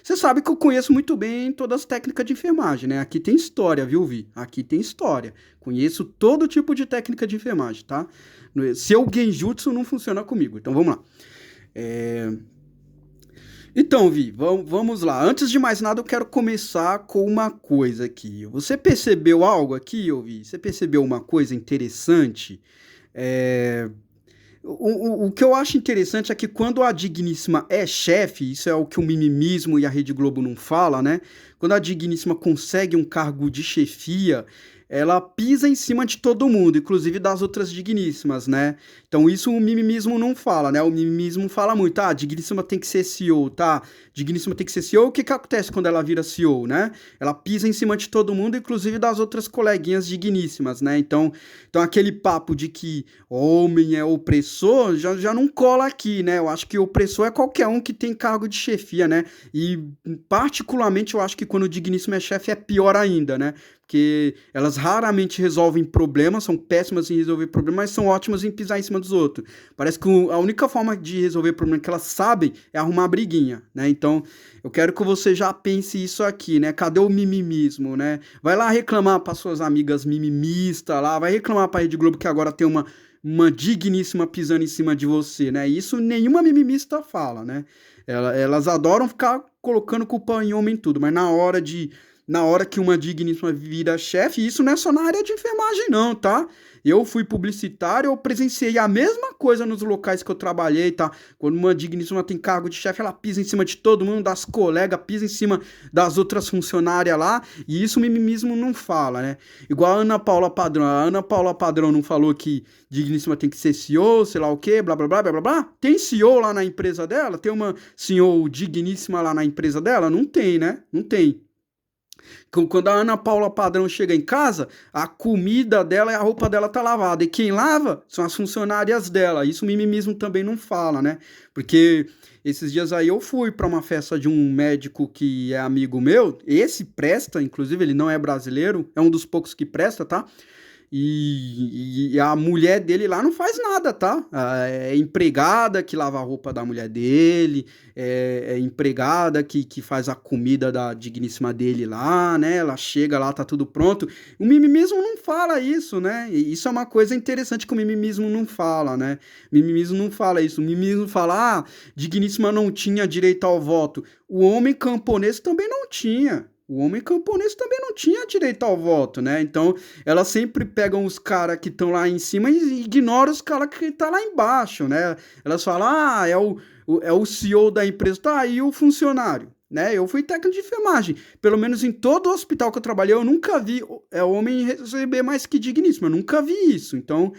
[SPEAKER 1] Você sabe que eu conheço muito bem todas as técnicas de enfermagem, né? Aqui tem história, viu, Vi? Aqui tem história. Conheço todo tipo de técnica de enfermagem, tá? Seu genjutsu não funciona comigo. Então vamos lá. É... Então, Vi, vamos lá. Antes de mais nada, eu quero começar com uma coisa aqui. Você percebeu algo aqui, Vi? Você percebeu uma coisa interessante? É... O que eu acho interessante é que quando a Digníssima é chefe, isso é o que o mimimismo e a Rede Globo não fala, né? Quando a Digníssima consegue um cargo de chefia, ela pisa em cima de todo mundo, inclusive das outras digníssimas, né? Então isso o mimimismo não fala, né? O mimimismo fala muito, tá? A digníssima tem que ser CEO, tá? Digníssima tem que ser CEO. O que que acontece quando ela vira CEO, né? Ela pisa em cima de todo mundo, inclusive das outras coleguinhas digníssimas, né? Então aquele papo de que homem é opressor já não cola aqui, né? Eu acho que opressor é qualquer um que tem cargo de chefia, né? E particularmente eu acho que quando o digníssimo é chefe é pior ainda, né? Porque elas raramente resolvem problemas, são péssimas em resolver problemas, mas são ótimas em pisar em cima dos outros. Parece que a única forma de resolver problema que elas sabem é arrumar briguinha, né? Então, eu quero que você já pense isso aqui, né? Cadê o mimimismo, né? Vai lá reclamar para suas amigas mimimistas lá, vai reclamar para a Rede Globo que agora tem uma digníssima pisando em cima de você, né? Isso nenhuma mimimista fala, né? Elas adoram ficar colocando culpa em homem em tudo, mas na hora que uma digníssima vira chefe, isso não é só na área de enfermagem não, tá? Eu fui publicitário, eu presenciei a mesma coisa nos locais que eu trabalhei, tá? Quando uma digníssima tem cargo de chefe, ela pisa em cima de todo mundo, das colegas, pisa em cima das outras funcionárias lá, e isso o mimimismo não fala, né? Igual a Ana Paula Padrão. A Ana Paula Padrão não falou que digníssima tem que ser CEO, sei lá o quê, blá, blá, blá, blá, blá, blá. Tem CEO lá na empresa dela? Tem uma CEO digníssima lá na empresa dela? Não tem, né? Não tem. Quando a Ana Paula Padrão chega em casa, a comida dela e a roupa dela tá lavada. E quem lava são as funcionárias dela. Isso o mimimismo também não fala, né? Porque esses dias aí eu fui para uma festa de um médico que é amigo meu. Esse presta, inclusive, ele não é brasileiro, é um dos poucos que presta, tá? E a mulher dele lá não faz nada, tá? É empregada que lava a roupa da mulher dele, é empregada que faz a comida da digníssima dele lá, né? Ela chega lá, tá tudo pronto. O mimimismo não fala isso, né? E isso é uma coisa interessante que o mimimismo não fala, né? O mimimismo não fala isso. O mimimismo fala, digníssima não tinha direito ao voto. O homem camponês também não tinha. O homem camponês também não tinha direito ao voto, né? Então, elas sempre pegam os caras que estão lá em cima e ignoram os caras que estão lá embaixo, né? Elas falam, é o CEO da empresa, tá aí o funcionário, né? Eu fui técnico de enfermagem. Pelo menos em todo hospital que eu trabalhei, eu nunca vi homem receber mais que digníssimo. Eu nunca vi isso. Então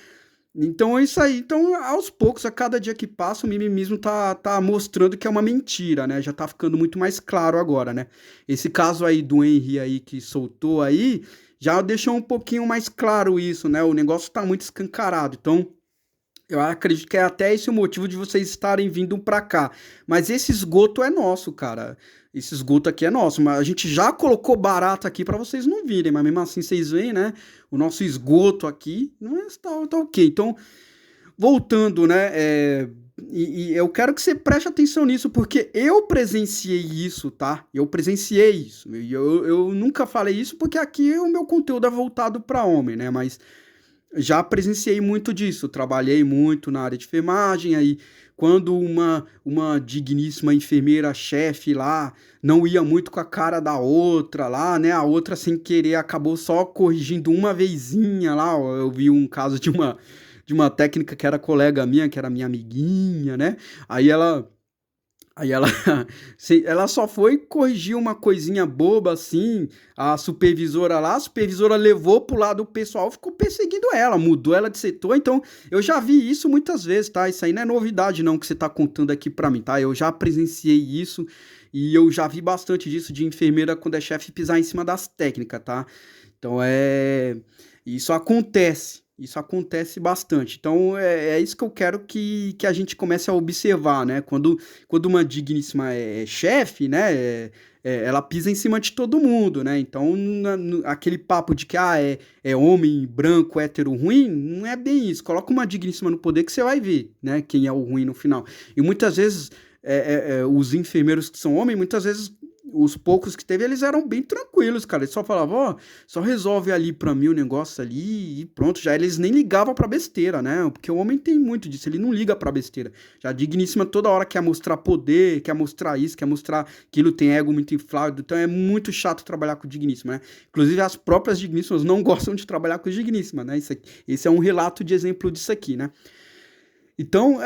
[SPEAKER 1] é isso aí. Então, aos poucos, a cada dia que passa, o mimimismo tá mostrando que é uma mentira, né? Já tá ficando muito mais claro agora, né? Esse caso aí do Henry aí que soltou aí, já deixou um pouquinho mais claro isso, né? O negócio tá muito escancarado. Então, eu acredito que é até esse o motivo de vocês estarem vindo pra cá. Mas esse esgoto é nosso, cara. Esse esgoto aqui é nosso. Mas a gente já colocou barato aqui pra vocês não virem. Mas mesmo assim vocês veem, né? O nosso esgoto aqui não é, tá ok. Então, voltando, né? E eu quero que você preste atenção nisso, porque eu presenciei isso, tá? Eu presenciei isso. Eu nunca falei isso porque aqui o meu conteúdo é voltado pra homem, né? Mas já presenciei muito disso, trabalhei muito na área de enfermagem, aí quando uma digníssima enfermeira chefe lá não ia muito com a cara da outra lá, né? A outra sem querer acabou só corrigindo uma vezinha lá. Eu vi um caso de uma técnica que era colega minha, que era minha amiguinha, né? Aí ela Aí ela, ela só foi corrigir uma coisinha boba assim, a supervisora levou pro lado do pessoal, ficou perseguindo ela, mudou ela de setor, então eu já vi isso muitas vezes, tá? Isso aí não é novidade não que você tá contando aqui pra mim, tá? Eu já presenciei isso e eu já vi bastante disso de enfermeira quando é chefe pisar em cima das técnicas, tá? Então isso acontece. Isso acontece bastante. Então, é isso que eu quero que a gente comece a observar, né? Quando uma digníssima é chefe, né? ela pisa em cima de todo mundo, né? Então, aquele papo de que é homem branco, hétero, ruim, não é bem isso. Coloca uma digníssima no poder que você vai ver, né? Quem é o ruim no final. E muitas vezes, os enfermeiros que são homens, muitas vezes os poucos que teve, eles eram bem tranquilos, cara. Eles só falavam, ó, só resolve ali pra mim o negócio ali e pronto. Já eles nem ligavam pra besteira, né? Porque o homem tem muito disso, ele não liga pra besteira. Já a digníssima toda hora quer mostrar poder, quer mostrar isso, quer mostrar aquilo, tem ego muito inflado. Então é muito chato trabalhar com digníssima, né? Inclusive as próprias digníssimas não gostam de trabalhar com digníssima, né? Esse é um relato de exemplo disso aqui, né? Então,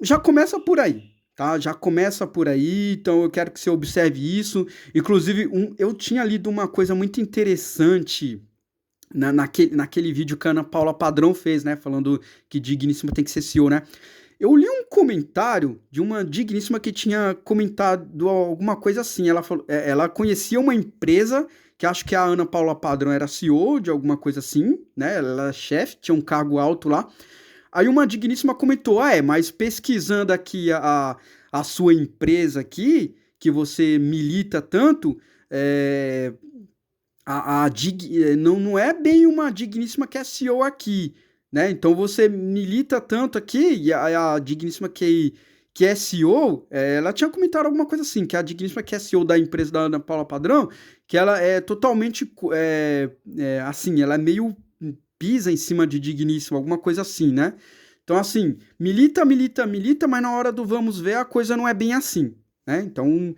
[SPEAKER 1] já começa por aí. Tá? Já começa por aí, então eu quero que você observe isso. Inclusive, eu tinha lido uma coisa muito interessante naquele vídeo que a Ana Paula Padrão fez, né? Falando que digníssima tem que ser CEO, né? Eu li um comentário de uma digníssima que tinha comentado alguma coisa assim. Ela falou, ela conhecia uma empresa que acho que a Ana Paula Padrão era CEO de alguma coisa assim, né? Ela era chefe, tinha um cargo alto lá. Aí uma digníssima comentou, mas pesquisando aqui a sua empresa aqui, que você milita tanto, não é bem uma digníssima que é CEO aqui, né? Então você milita tanto aqui, e a digníssima que é CEO, ela tinha comentado alguma coisa assim, que a digníssima que é CEO da empresa da Ana Paula Padrão, que ela é totalmente, assim, ela é meio pisa em cima de digníssimo, alguma coisa assim, né? Então, assim, milita, milita, milita, mas na hora do vamos ver a coisa não é bem assim, né? Então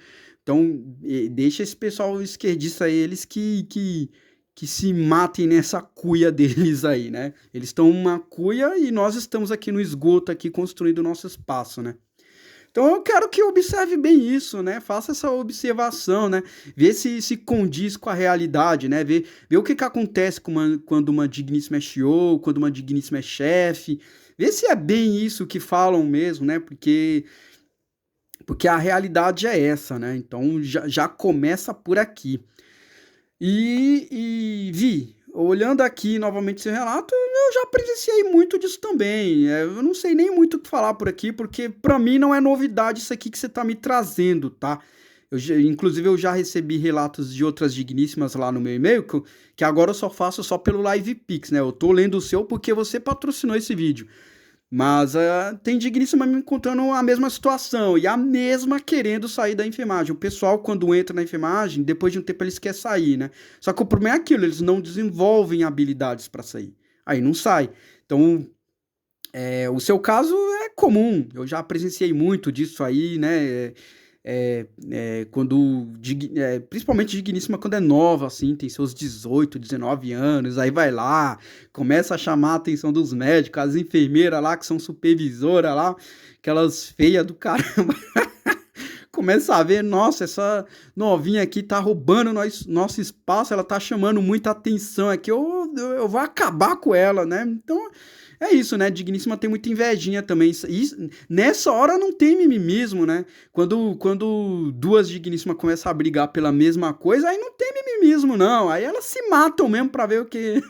[SPEAKER 1] deixa esse pessoal esquerdista aí, eles que se matem nessa cuia deles aí, né? Eles estão uma cuia e nós estamos aqui no esgoto, aqui construindo o nosso espaço, né? Então eu quero que observe bem isso, né? Faça essa observação, né? Vê se condiz com a realidade, né? Vê o que acontece quando uma digníssima é CEO, quando uma digníssima é chefe. Vê se é bem isso que falam mesmo, né? Porque a realidade é essa, né? Então já começa por aqui. Vi, olhando aqui novamente seu relato, eu já presenciei muito disso também. Eu não sei nem muito o que falar por aqui, porque pra mim não é novidade isso aqui que você tá me trazendo, tá? Inclusive eu já recebi relatos de outras digníssimas lá no meu e-mail, que agora eu só faço só pelo LivePix, né? Eu tô lendo o seu porque você patrocinou esse vídeo. Mas tem digníssima me contando a mesma situação e a mesma querendo sair da enfermagem. O pessoal, quando entra na enfermagem, depois de um tempo eles querem sair, né? Só que o problema é aquilo, eles não desenvolvem habilidades para sair. Aí não sai. Então, o seu caso é comum. Eu já presenciei muito disso aí, né? Principalmente digníssima quando é nova, assim, tem seus 18, 19 anos, aí vai lá, começa a chamar a atenção dos médicos, as enfermeiras lá que são supervisoras lá, aquelas feias do caramba, começa a ver, nossa, essa novinha aqui tá roubando nosso espaço, ela tá chamando muita atenção aqui, eu vou acabar com ela, né? Então é isso, né? Digníssima tem muita invejinha também. Nessa hora não tem mimimismo, né? Quando duas digníssimas começam a brigar pela mesma coisa, aí não tem mimimismo, não. Aí elas se matam mesmo pra ver o que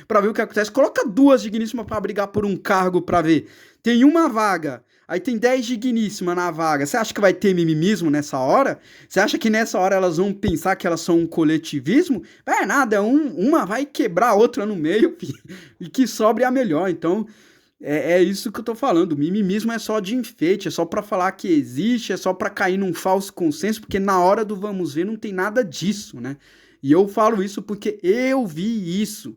[SPEAKER 1] para ver o que acontece. Coloca duas digníssimas pra brigar por um cargo pra ver. Tem uma vaga. Aí tem 10 digníssimas na vaga. Você acha que vai ter mimimismo nessa hora? Você acha que nessa hora elas vão pensar que elas são um coletivismo? É nada, uma vai quebrar a outra no meio e que sobre a melhor. Então, é isso que eu tô falando. O mimimismo é só de enfeite, é só pra falar que existe, é só pra cair num falso consenso, porque na hora do vamos ver não tem nada disso, né? E eu falo isso porque eu vi isso,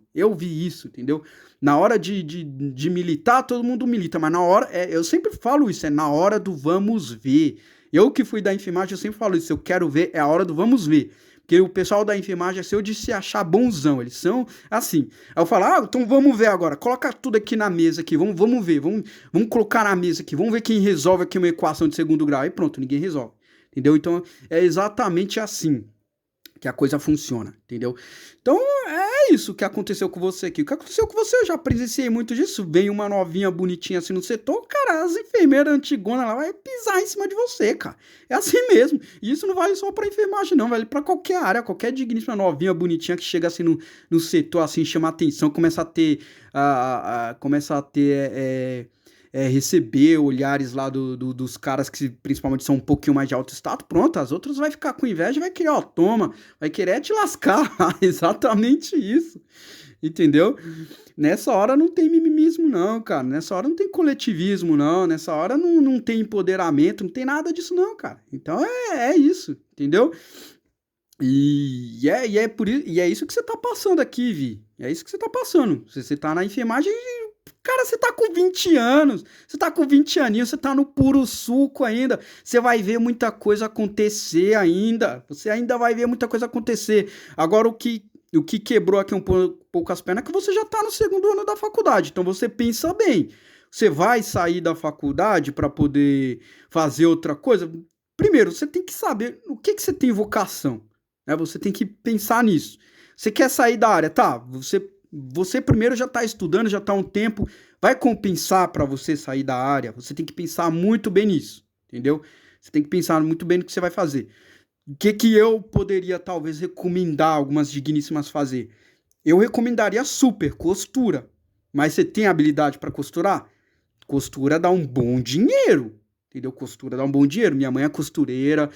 [SPEAKER 1] entendeu? Na hora de militar, todo mundo milita, mas na hora, eu sempre falo isso, é na hora do vamos ver. Eu que fui da enfermagem, eu sempre falo isso, eu quero ver, é a hora do vamos ver. Porque o pessoal da enfermagem é seu de se achar bonzão, eles são assim. Aí eu falo, então vamos ver agora, coloca tudo aqui na mesa aqui, vamos ver, vamos colocar na mesa aqui, vamos ver quem resolve aqui uma equação de segundo grau. Aí pronto, ninguém resolve, entendeu? Então é exatamente assim que a coisa funciona, entendeu? Então é isso que aconteceu com você aqui. O que aconteceu com você, eu já presenciei muito disso. Vem uma novinha bonitinha assim no setor, cara, as enfermeiras antigonas lá vai pisar em cima de você, cara. É assim mesmo. E isso não vale só pra enfermagem, não, vale pra qualquer área, qualquer digníssima novinha bonitinha que chega assim no setor, assim, chama atenção, começa a ter receber olhares lá dos caras que principalmente são um pouquinho mais de alto status, pronto, as outras vai ficar com inveja e vai querer, ó, toma, vai querer te lascar. Exatamente isso. Entendeu? Nessa hora não tem mimimismo, não, cara. Nessa hora não tem coletivismo, não. Nessa hora não tem empoderamento, não tem nada disso, não, cara. Então é isso, entendeu? E é isso que você tá passando aqui, Vi. É isso que você tá passando. Você tá na enfermagem. Cara, você tá com 20 anos. Você tá com 20 aninhos, você tá no puro suco ainda. Você vai ver muita coisa acontecer ainda. Você ainda vai ver muita coisa acontecer. Agora, o que quebrou aqui um pouco as pernas é que você já tá no segundo ano da faculdade. Então, você pensa bem. Você vai sair da faculdade para poder fazer outra coisa? Primeiro, você tem que saber o que você tem vocação. Né? Você tem que pensar nisso. Você quer sair da área? Tá, você primeiro já está estudando, já está há um tempo, vai compensar para você sair da área. Você tem que pensar muito bem nisso, entendeu? Você tem que pensar muito bem no que você vai fazer. O que eu poderia talvez recomendar algumas digníssimas fazer? Eu recomendaria super costura. Mas você tem habilidade para costurar? Costura dá um bom dinheiro, entendeu? Costura dá um bom dinheiro. Minha mãe é costureira.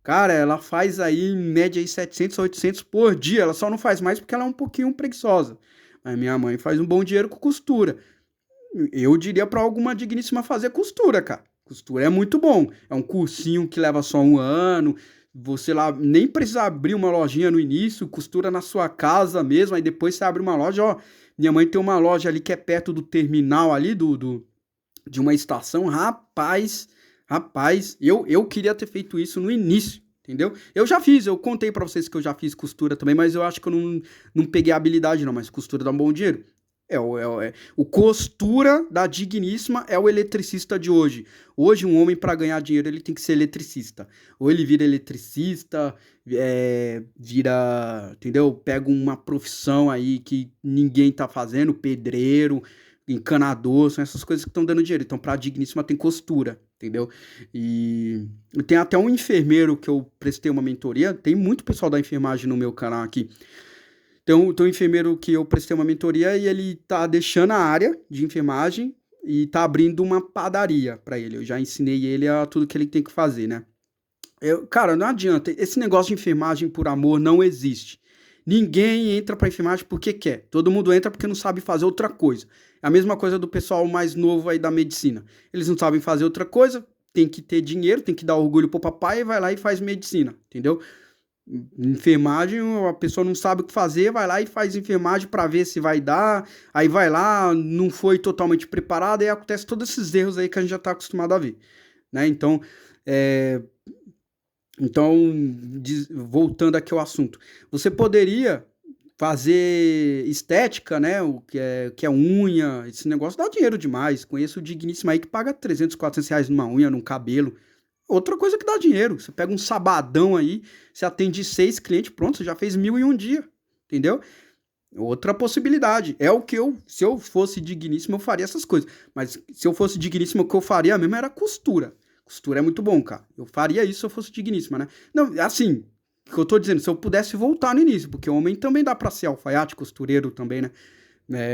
[SPEAKER 1] Cara, ela faz aí em média aí 700 a 800 por dia. Ela só não faz mais porque ela é um pouquinho preguiçosa. Mas minha mãe faz um bom dinheiro com costura. Eu diria para alguma digníssima fazer costura, cara. Costura é muito bom. É um cursinho que leva só um ano. Você lá nem precisa abrir uma lojinha no início, costura na sua casa mesmo. Aí depois você abre uma loja, ó. Minha mãe tem uma loja ali que é perto do terminal ali de uma estação. Rapaz, eu queria ter feito isso no início, entendeu? Eu contei pra vocês que eu já fiz costura também, mas eu acho que eu não peguei a habilidade não, mas costura dá um bom dinheiro. O costura da digníssima é o eletricista de hoje. Hoje um homem para ganhar dinheiro ele tem que ser eletricista. Ou ele vira eletricista, entendeu? Pega uma profissão aí que ninguém tá fazendo, pedreiro, encanador, são essas coisas que estão dando dinheiro. Então, pra digníssima tem costura, entendeu? E tem até um enfermeiro que eu prestei uma mentoria. Tem muito pessoal da enfermagem no meu canal aqui. Tem um enfermeiro que eu prestei uma mentoria e ele tá deixando a área de enfermagem e tá abrindo uma padaria pra ele. Eu já ensinei ele a tudo que ele tem que fazer, né? Cara, não adianta. Esse negócio de enfermagem por amor não existe. Ninguém entra pra enfermagem porque quer. Todo mundo entra porque não sabe fazer outra coisa. É a mesma coisa do pessoal mais novo aí da medicina. Eles não sabem fazer outra coisa, tem que ter dinheiro, tem que dar orgulho pro papai e vai lá e faz medicina, entendeu? Enfermagem, a pessoa não sabe o que fazer, vai lá e faz enfermagem para ver se vai dar, aí vai lá, não foi totalmente preparado, e acontece todos esses erros aí que a gente já está acostumado a ver, né? É, então, voltando aqui ao assunto, você poderia fazer estética, né? O que é unha, esse negócio dá dinheiro demais. Conheço o digníssimo aí que paga 300, 400 reais numa unha, num cabelo. Outra coisa que dá dinheiro, você pega um sabadão aí, você atende 6 clientes, pronto, você já fez 1.000 em um dia, entendeu? Outra possibilidade, se eu fosse digníssimo, eu faria essas coisas, mas se eu fosse digníssimo, o que eu faria mesmo era costura. Costura é muito bom, cara, eu faria isso se eu fosse digníssima, né? Não, assim, o que eu tô dizendo, se eu pudesse voltar no início, porque homem também dá pra ser alfaiate, costureiro também, né?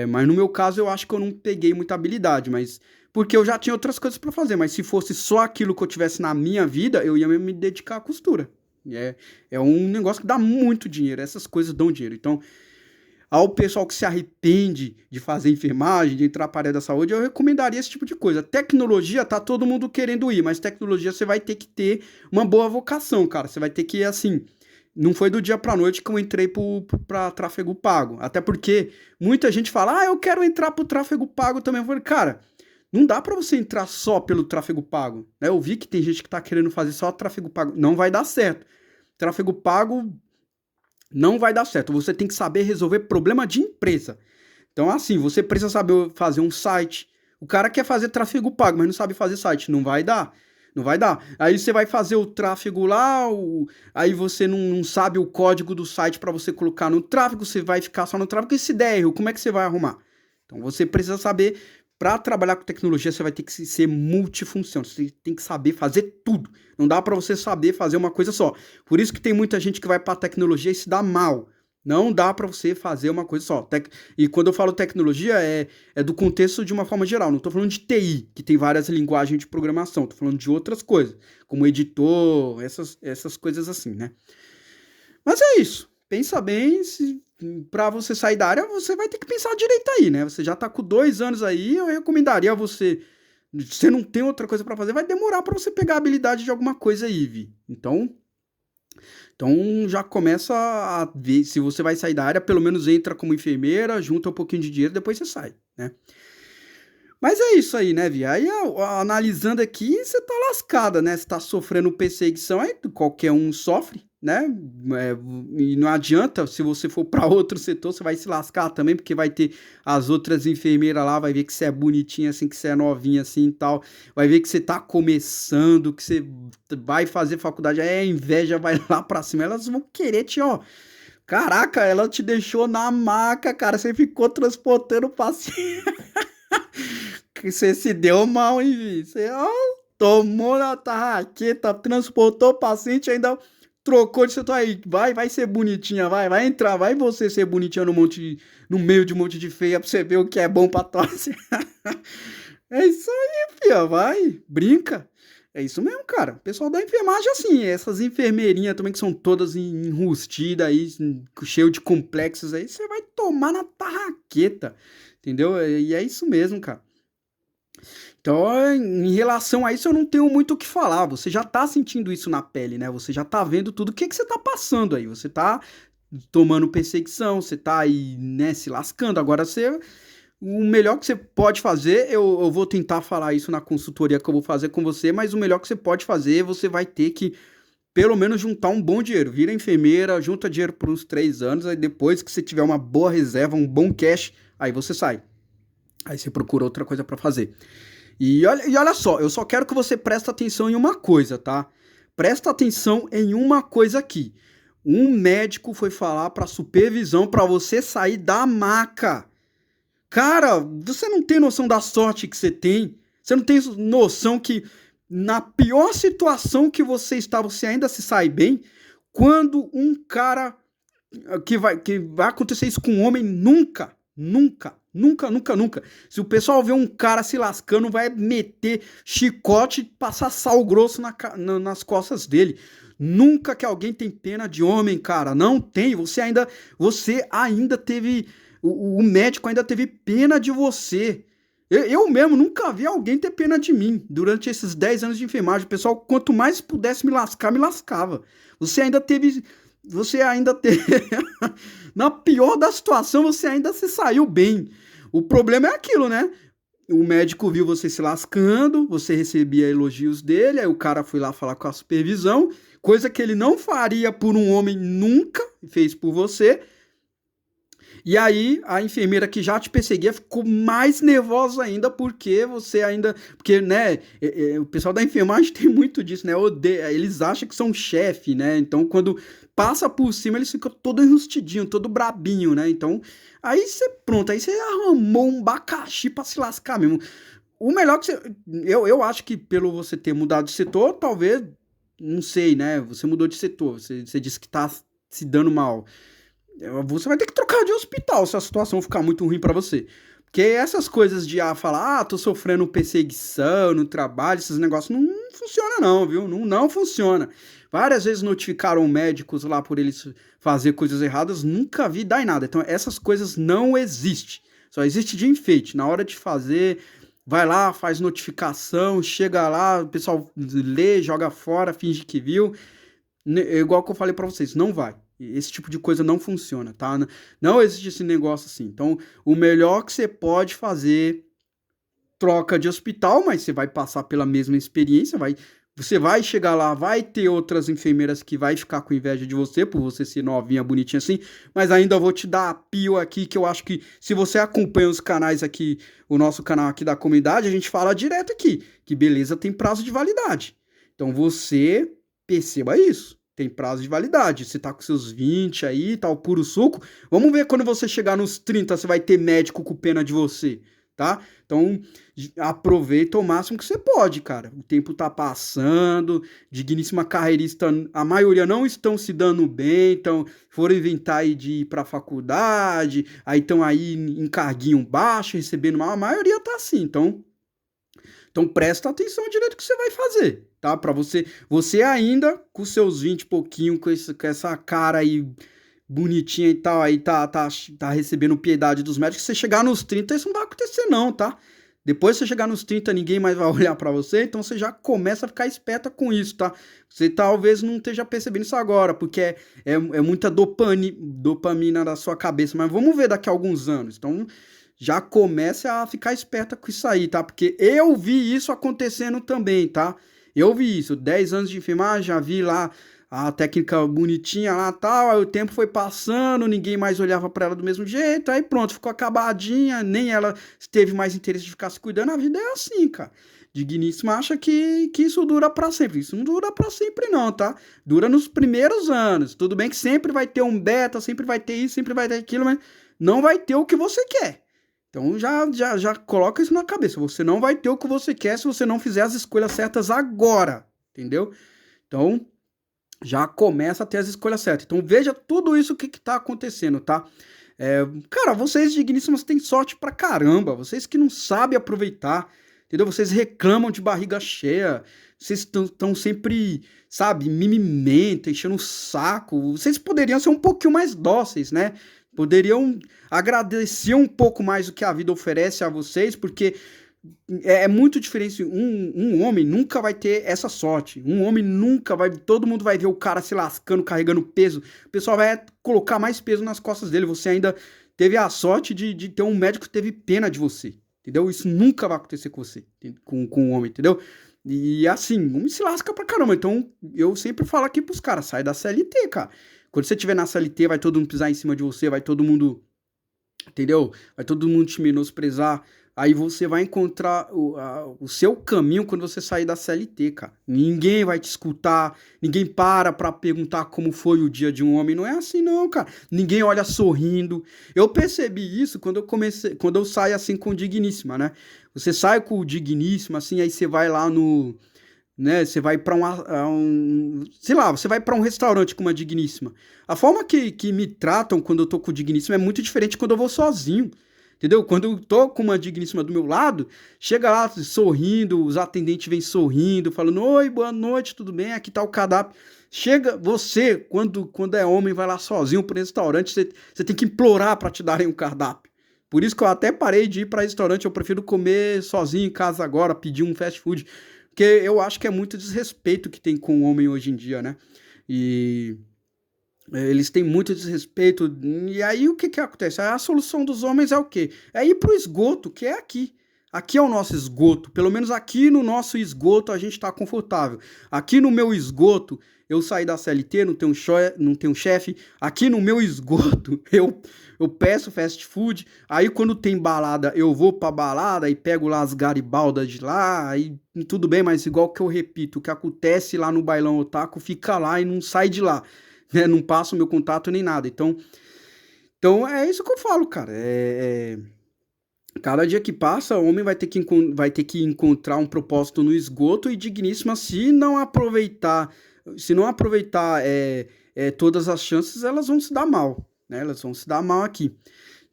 [SPEAKER 1] Mas no meu caso eu acho que eu não peguei muita habilidade, mas porque eu já tinha outras coisas para fazer, mas se fosse só aquilo que eu tivesse na minha vida, eu ia me dedicar à costura. É um negócio que dá muito dinheiro, essas coisas dão dinheiro. Então, ao pessoal que se arrepende de fazer enfermagem, de entrar para a área da saúde, eu recomendaria esse tipo de coisa. Tecnologia, tá todo mundo querendo ir, mas tecnologia você vai ter que ter uma boa vocação, cara. Você vai ter que, assim, não foi do dia pra noite que eu entrei pra tráfego pago. Até porque muita gente fala, eu quero entrar pro tráfego pago também. Eu falei, cara, não dá pra você entrar só pelo tráfego pago. Eu vi que tem gente que tá querendo fazer só tráfego pago. Não vai dar certo. Tráfego pago não vai dar certo. Você tem que saber resolver problema de empresa. Então, assim, você precisa saber fazer um site. O cara quer fazer tráfego pago, mas não sabe fazer site. Não vai dar. Não vai dar. Aí você vai fazer o tráfego lá, aí você não sabe o código do site para você colocar no tráfego, você vai ficar só no tráfego, e se der erro, como é que você vai arrumar? Então você precisa saber, para trabalhar com tecnologia, você vai ter que ser multifunção, você tem que saber fazer tudo. Não dá para você saber fazer uma coisa só. Por isso que tem muita gente que vai para tecnologia e se dá mal. Não dá para você fazer uma coisa só. E quando eu falo tecnologia, é do contexto de uma forma geral. Não estou falando de TI, que tem várias linguagens de programação. Estou falando de outras coisas, como editor, essas coisas assim, né? Mas é isso. Pensa bem, para você sair da área, você vai ter que pensar direito aí, né? Você já tá com 2 anos aí, eu recomendaria você. Você não tem outra coisa para fazer, vai demorar para você pegar a habilidade de alguma coisa aí, Vi. Então já começa a ver se você vai sair da área, pelo menos entra como enfermeira, junta um pouquinho de dinheiro, depois você sai, né? Mas é isso aí, né, Vi? Aí, analisando aqui, você tá lascada, né? Você tá sofrendo perseguição, aí qualquer um sofre, né? E não adianta, se você for para outro setor, você vai se lascar também, porque vai ter as outras enfermeiras lá, vai ver que você é bonitinha assim, que você é novinha assim e tal, vai ver que você tá começando, que você vai fazer faculdade, aí a inveja vai lá pra cima, elas vão querer te, ó. Caraca, ela te deixou na maca, cara, você ficou transportando o paciente. Que você se deu mal, hein, Vi? Você tomou na tarraqueta, transportou o paciente, ainda trocou de setor aí. Vai ser bonitinha, vai entrar, vai você ser bonitinha no meio de um monte de feia pra você ver o que é bom pra tosse. É isso aí, filha, vai, brinca. É isso mesmo, cara. O pessoal da enfermagem, assim, essas enfermeirinhas também que são todas enrustidas aí, cheio de complexos aí, você vai tomar na tarraqueta, entendeu? E é isso mesmo, cara. Então, em relação a isso, eu não tenho muito o que falar. Você já tá sentindo isso na pele, né? Você já tá vendo tudo. O que você tá passando aí? Você tá tomando perseguição, você tá aí, né, se lascando. Agora, o melhor que você pode fazer, eu vou tentar falar isso na consultoria que eu vou fazer com você, mas o melhor que você pode fazer, você vai ter que, pelo menos, juntar um bom dinheiro. Vira enfermeira, junta dinheiro por uns 3 anos, aí depois que você tiver uma boa reserva, um bom cash, aí você sai. Aí você procura outra coisa para fazer. E olha só, eu só quero que você preste atenção em uma coisa, tá? Presta atenção em uma coisa aqui. Um médico foi falar para supervisão para você sair da maca. Cara, você não tem noção da sorte que você tem. Você não tem noção que na pior situação que você está, você ainda se sai bem. Quando um cara que vai acontecer isso com um homem, nunca, nunca, nunca, nunca, nunca. Se o pessoal vê um cara se lascando, vai meter chicote e passar sal grosso nas costas dele. Nunca que alguém tem pena de homem, cara. Não tem. Você ainda teve. O médico ainda teve pena de você. Eu mesmo nunca vi alguém ter pena de mim durante esses 10 anos de enfermagem. O pessoal, quanto mais pudesse me lascar, me lascava. Você ainda teve. Você ainda teve. Na pior da situação, você ainda se saiu bem. O problema é aquilo, né? O médico viu você se lascando, você recebia elogios dele, aí o cara foi lá falar com a supervisão, coisa que ele não faria por um homem nunca, fez por você. E aí a enfermeira que já te perseguia ficou mais nervosa ainda porque você ainda, porque, né, o pessoal da enfermagem tem muito disso, né? Eles acham que são chefe, né? Então quando passa por cima eles ficam todo enrustidinho, todo brabinho, né? Então aí você arrumou um bacaxi pra se lascar mesmo. O melhor que eu acho que pelo você ter mudado de setor, talvez, não sei, né? Você mudou de setor, você disse que tá se dando mal. Você vai ter que trocar de hospital se a situação ficar muito ruim pra você. Porque essas coisas de falar, tô sofrendo perseguição no trabalho, esses negócios não funciona não, viu? Não funciona. Várias vezes notificaram médicos lá por eles fazer coisas erradas, nunca vi dar em nada. Então essas coisas não existem. Só existe de enfeite. Na hora de fazer, vai lá, faz notificação, chega lá, o pessoal lê, joga fora, finge que viu. Igual que eu falei pra vocês, não vai. Esse tipo de coisa não funciona, tá? Não existe esse negócio assim. Então, o melhor que você pode fazer, troca de hospital, mas você vai passar pela mesma experiência, você vai chegar lá, vai ter outras enfermeiras que vai ficar com inveja de você, por você ser novinha, bonitinha assim, mas ainda vou te dar a pio aqui, que eu acho que se você acompanha os canais aqui, o nosso canal aqui da comunidade, a gente fala direto aqui, que beleza tem prazo de validade. Então, você perceba isso. Tem prazo de validade. Você tá com seus 20 aí, tá o puro suco. Vamos ver quando você chegar nos 30, você vai ter médico com pena de você. tá? Então, aproveita o máximo que você pode, cara. O tempo tá passando, digníssima carreirista, a maioria não estão se dando bem, então foram inventar aí de ir pra faculdade, aí estão aí em carguinho baixo, recebendo mal, a maioria tá assim, então presta atenção direito no que você vai fazer, tá? Pra você ainda, com seus 20 e pouquinho, com essa cara aí bonitinha e tal, aí tá recebendo piedade dos médicos, você chegar nos 30, isso não vai acontecer não, tá? Depois você chegar nos 30, ninguém mais vai olhar pra você, então você já começa a ficar esperta com isso, tá? Você talvez não esteja percebendo isso agora, porque é muita dopamina na sua cabeça, mas vamos ver daqui a alguns anos. Então já comece a ficar esperta com isso aí, tá? Porque eu vi isso acontecendo também, tá? Eu vi isso, 10 anos de enfermagem, já vi lá a técnica bonitinha lá, tal, aí o tempo foi passando, ninguém mais olhava para ela do mesmo jeito, aí pronto, ficou acabadinha, nem ela teve mais interesse de ficar se cuidando, a vida é assim, cara. Digníssima acha que isso dura para sempre. Isso não dura para sempre não, tá? Dura nos primeiros anos. Tudo bem que sempre vai ter um beta, sempre vai ter isso, sempre vai ter aquilo, mas não vai ter o que você quer. Então já coloca isso na cabeça. Você não vai ter o que você quer se você não fizer as escolhas certas agora, entendeu? Então já começa a ter as escolhas certas. Então veja tudo isso que tá acontecendo, tá? Cara, vocês digníssimos têm sorte pra caramba. Vocês que não sabem aproveitar, entendeu? Vocês reclamam de barriga cheia. Vocês estão sempre, sabe, mimimenta, enchendo o saco. Vocês poderiam ser um pouquinho mais dóceis, né? Poderiam agradecer um pouco mais o que a vida oferece a vocês, porque é muito diferente. Um homem nunca vai ter essa sorte. Um homem nunca vai. Todo mundo vai ver o cara se lascando, carregando peso. O pessoal vai colocar mais peso nas costas dele. Você ainda teve a sorte de ter um médico que teve pena de você. Entendeu? Isso nunca vai acontecer com você, com um homem, entendeu? E assim, um homem se lasca pra caramba. Então, eu sempre falo aqui pros caras: sai da CLT, cara. Quando você estiver na CLT, vai todo mundo pisar em cima de você, vai todo mundo. Entendeu? Vai todo mundo te menosprezar. Aí você vai encontrar o seu caminho quando você sair da CLT, cara. Ninguém vai te escutar, ninguém pra perguntar como foi o dia de um homem. Não é assim não, cara. Ninguém olha sorrindo. Eu percebi isso quando eu saio assim com o Digníssima, né? Você sai com o Digníssima, assim, aí você vai lá no... Né, você vai pra sei lá, você vai pra um restaurante com uma Digníssima. A forma que me tratam quando eu tô com o Digníssima é muito diferente quando eu vou sozinho. Entendeu? Quando eu tô com uma digníssima do meu lado, chega lá sorrindo, os atendentes vêm sorrindo, falando: oi, boa noite, tudo bem? Aqui tá o cardápio. Chega, você, quando é homem, vai lá sozinho pro restaurante, você tem que implorar para te darem um cardápio. Por isso que eu até parei de ir para restaurante, eu prefiro comer sozinho em casa agora, pedir um fast food, porque eu acho que é muito desrespeito que tem com o homem hoje em dia, né? E eles têm muito desrespeito. E aí o que acontece? A solução dos homens é o quê? É ir pro esgoto, que é aqui. Aqui é o nosso esgoto. Pelo menos aqui no nosso esgoto a gente está confortável. Aqui no meu esgoto, eu saí da CLT, não tenho chefe. Aqui no meu esgoto, eu peço fast food. Aí quando tem balada, eu vou pra balada e pego lá as garibaldas de lá. Aí tudo bem, mas igual que eu repito, o que acontece lá no bailão otaku fica lá e não sai de lá. Né? Não passo o meu contato nem nada. Então é isso que eu falo, cara. Cada dia que passa, o homem vai ter que encontrar um propósito no esgoto e digníssima se não aproveitar todas as chances, elas vão se dar mal, né? Elas vão se dar mal aqui.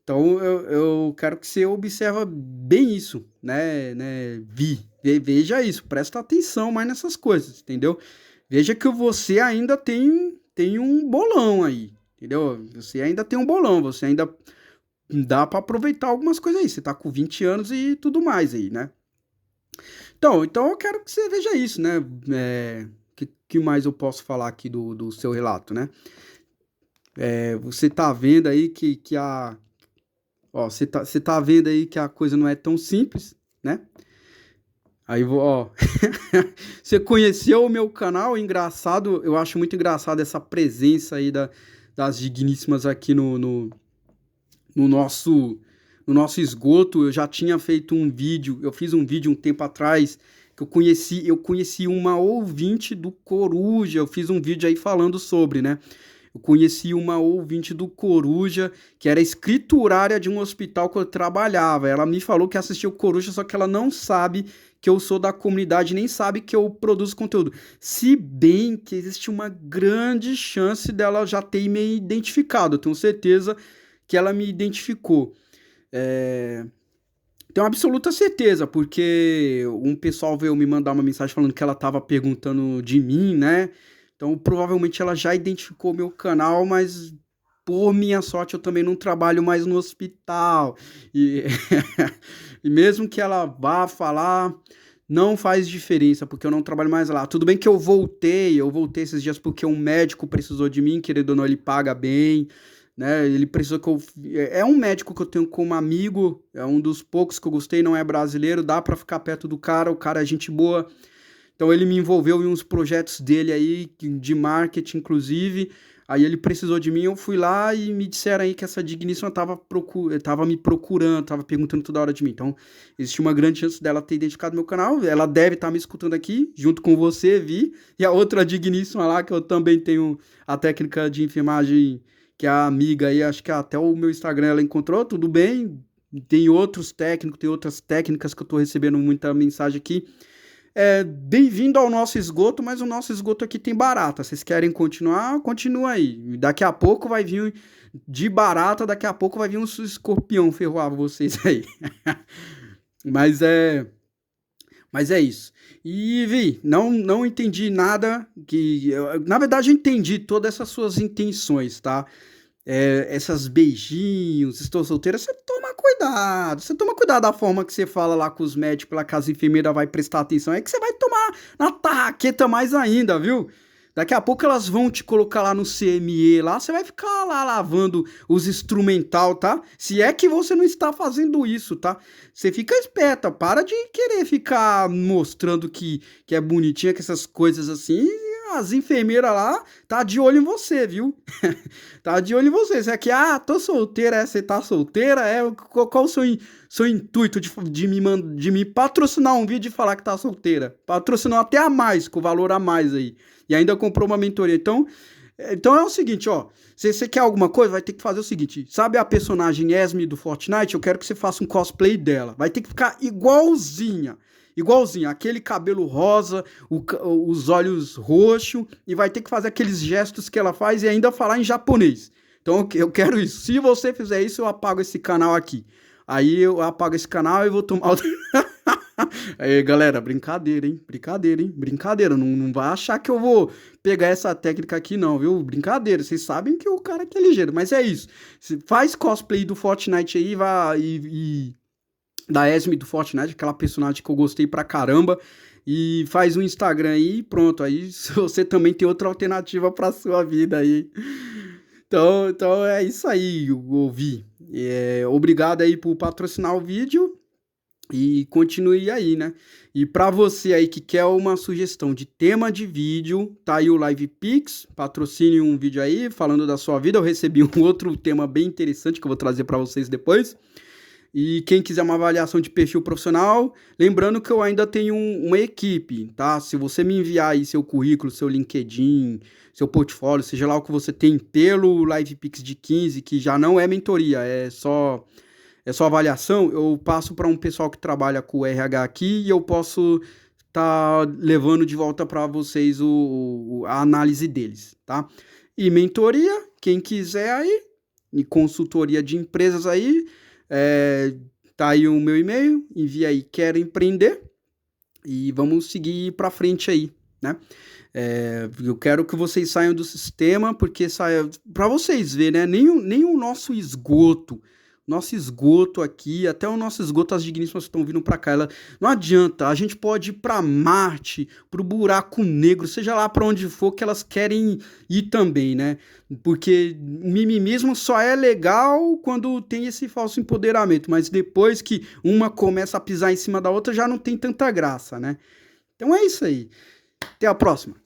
[SPEAKER 1] Então eu quero que você observe bem isso, né? Veja isso, presta atenção mais nessas coisas, entendeu? Veja que você ainda tem um bolão aí, entendeu? Você ainda tem um bolão, você ainda dá pra aproveitar algumas coisas aí. Você tá com 20 anos e tudo mais aí, né? Então eu quero que você veja isso, né? Que mais eu posso falar aqui do seu relato, né? Você tá vendo aí que a... Ó, você tá vendo aí que a coisa não é tão simples, né? Aí, ó, você conheceu o meu canal, engraçado, eu acho muito engraçado essa presença aí das digníssimas aqui no nosso esgoto. Eu já tinha feito um vídeo, eu fiz um vídeo um tempo atrás, que eu conheci uma ouvinte do Coruja, eu fiz um vídeo aí falando sobre, né? Eu conheci uma ouvinte do Coruja, que era escriturária de um hospital que eu trabalhava. Ela me falou que assistiu o Coruja, só que ela não sabe que eu sou da comunidade, nem sabe que eu produzo conteúdo. Se bem que existe uma grande chance dela já ter me identificado. Eu tenho certeza que ela me identificou. Tenho absoluta certeza, porque um pessoal veio me mandar uma mensagem falando que ela estava perguntando de mim, né? Então, provavelmente ela já identificou meu canal, mas por minha sorte eu também não trabalho mais no hospital. E, e mesmo que ela vá falar, não faz diferença, porque eu não trabalho mais lá. Tudo bem que eu voltei esses dias porque um médico precisou de mim, querendo ou não, ele paga bem, né? Ele precisou que eu... É um médico que eu tenho como amigo, é um dos poucos que eu gostei, não é brasileiro, dá pra ficar perto do cara, o cara é gente boa. Então ele me envolveu em uns projetos dele aí, de marketing inclusive, aí ele precisou de mim, eu fui lá e me disseram aí que essa digníssima tava me procurando, tava perguntando toda hora de mim. Então existe uma grande chance dela ter identificado meu canal, ela deve estar me escutando aqui, junto com você, Vi, e a outra digníssima lá, que eu também tenho a técnica de enfermagem, que é a amiga aí, acho que até o meu Instagram ela encontrou, tudo bem, tem outros técnicos, tem outras técnicas que eu tô recebendo muita mensagem aqui. Bem-vindo ao nosso esgoto, mas o nosso esgoto aqui tem barata. Vocês querem continuar? Continua aí. Daqui a pouco vai vir de barata, daqui a pouco vai vir um escorpião ferroar vocês aí. Mas é isso. E, Vi, não entendi nada que... Na verdade, eu entendi todas essas suas intenções, tá? Essas beijinhos, estou solteira, você toma cuidado da forma que você fala lá com os médicos, lá que as enfermeiras vai prestar atenção, é que você vai tomar na tarraqueta mais ainda, viu? Daqui a pouco elas vão te colocar lá no CME, lá você vai ficar lá lavando os instrumental, tá? Se é que você não está fazendo isso, tá? Você fica esperta, para de querer ficar mostrando que é bonitinha, que essas coisas assim, as enfermeiras lá tá de olho em você, viu? Tá de olho em você. Você aqui, tô solteira, você tá solteira? Qual o seu intuito de me patrocinar um vídeo e falar que tá solteira? Patrocinou até a mais, com valor a mais aí. E ainda comprou uma mentoria. Então é o seguinte, ó. Se você quer alguma coisa, vai ter que fazer o seguinte. Sabe a personagem Esme do Fortnite? Eu quero que você faça um cosplay dela. Vai ter que ficar igualzinha. Igualzinho, aquele cabelo rosa, os olhos roxos, e vai ter que fazer aqueles gestos que ela faz e ainda falar em japonês. Então eu quero isso. Se você fizer isso, eu apago esse canal aqui. Aí eu apago esse canal e vou tomar outro... Aí, galera, brincadeira, hein? Brincadeira. Não vai achar que eu vou pegar essa técnica aqui, não, viu? Brincadeira. Vocês sabem que o cara aqui é ligeiro, mas é isso. Faz cosplay do Fortnite aí, da Esme do Fortnite, aquela personagem que eu gostei pra caramba, e faz um Instagram aí e pronto, aí você também tem outra alternativa pra sua vida aí. Então é isso aí, ouvi. Obrigado aí por patrocinar o vídeo e continue aí, né? E pra você aí que quer uma sugestão de tema de vídeo, tá aí o Live Pix, patrocine um vídeo aí falando da sua vida. Eu recebi um outro tema bem interessante que eu vou trazer pra vocês depois. E quem quiser uma avaliação de perfil profissional, lembrando que eu ainda tenho uma equipe, tá? Se você me enviar aí seu currículo, seu LinkedIn, seu portfólio, seja lá o que você tem pelo LivePix de 15, que já não é mentoria, é só avaliação, eu passo para um pessoal que trabalha com o RH aqui e eu posso levando de volta para vocês a análise deles, tá? E mentoria, quem quiser aí, e consultoria de empresas aí, tá aí o meu e-mail, envia aí, quero empreender, e vamos seguir para frente aí, né? Eu quero que vocês saiam do sistema, porque para vocês verem, né? Nem o nosso esgoto aqui, até o nosso esgoto, as digníssimas que estão vindo para cá, não adianta, a gente pode ir para Marte, pro buraco negro, seja lá para onde for que elas querem ir também, né? Porque o mimimismo só é legal quando tem esse falso empoderamento, mas depois que uma começa a pisar em cima da outra, já não tem tanta graça, né? Então é isso aí. Até a próxima.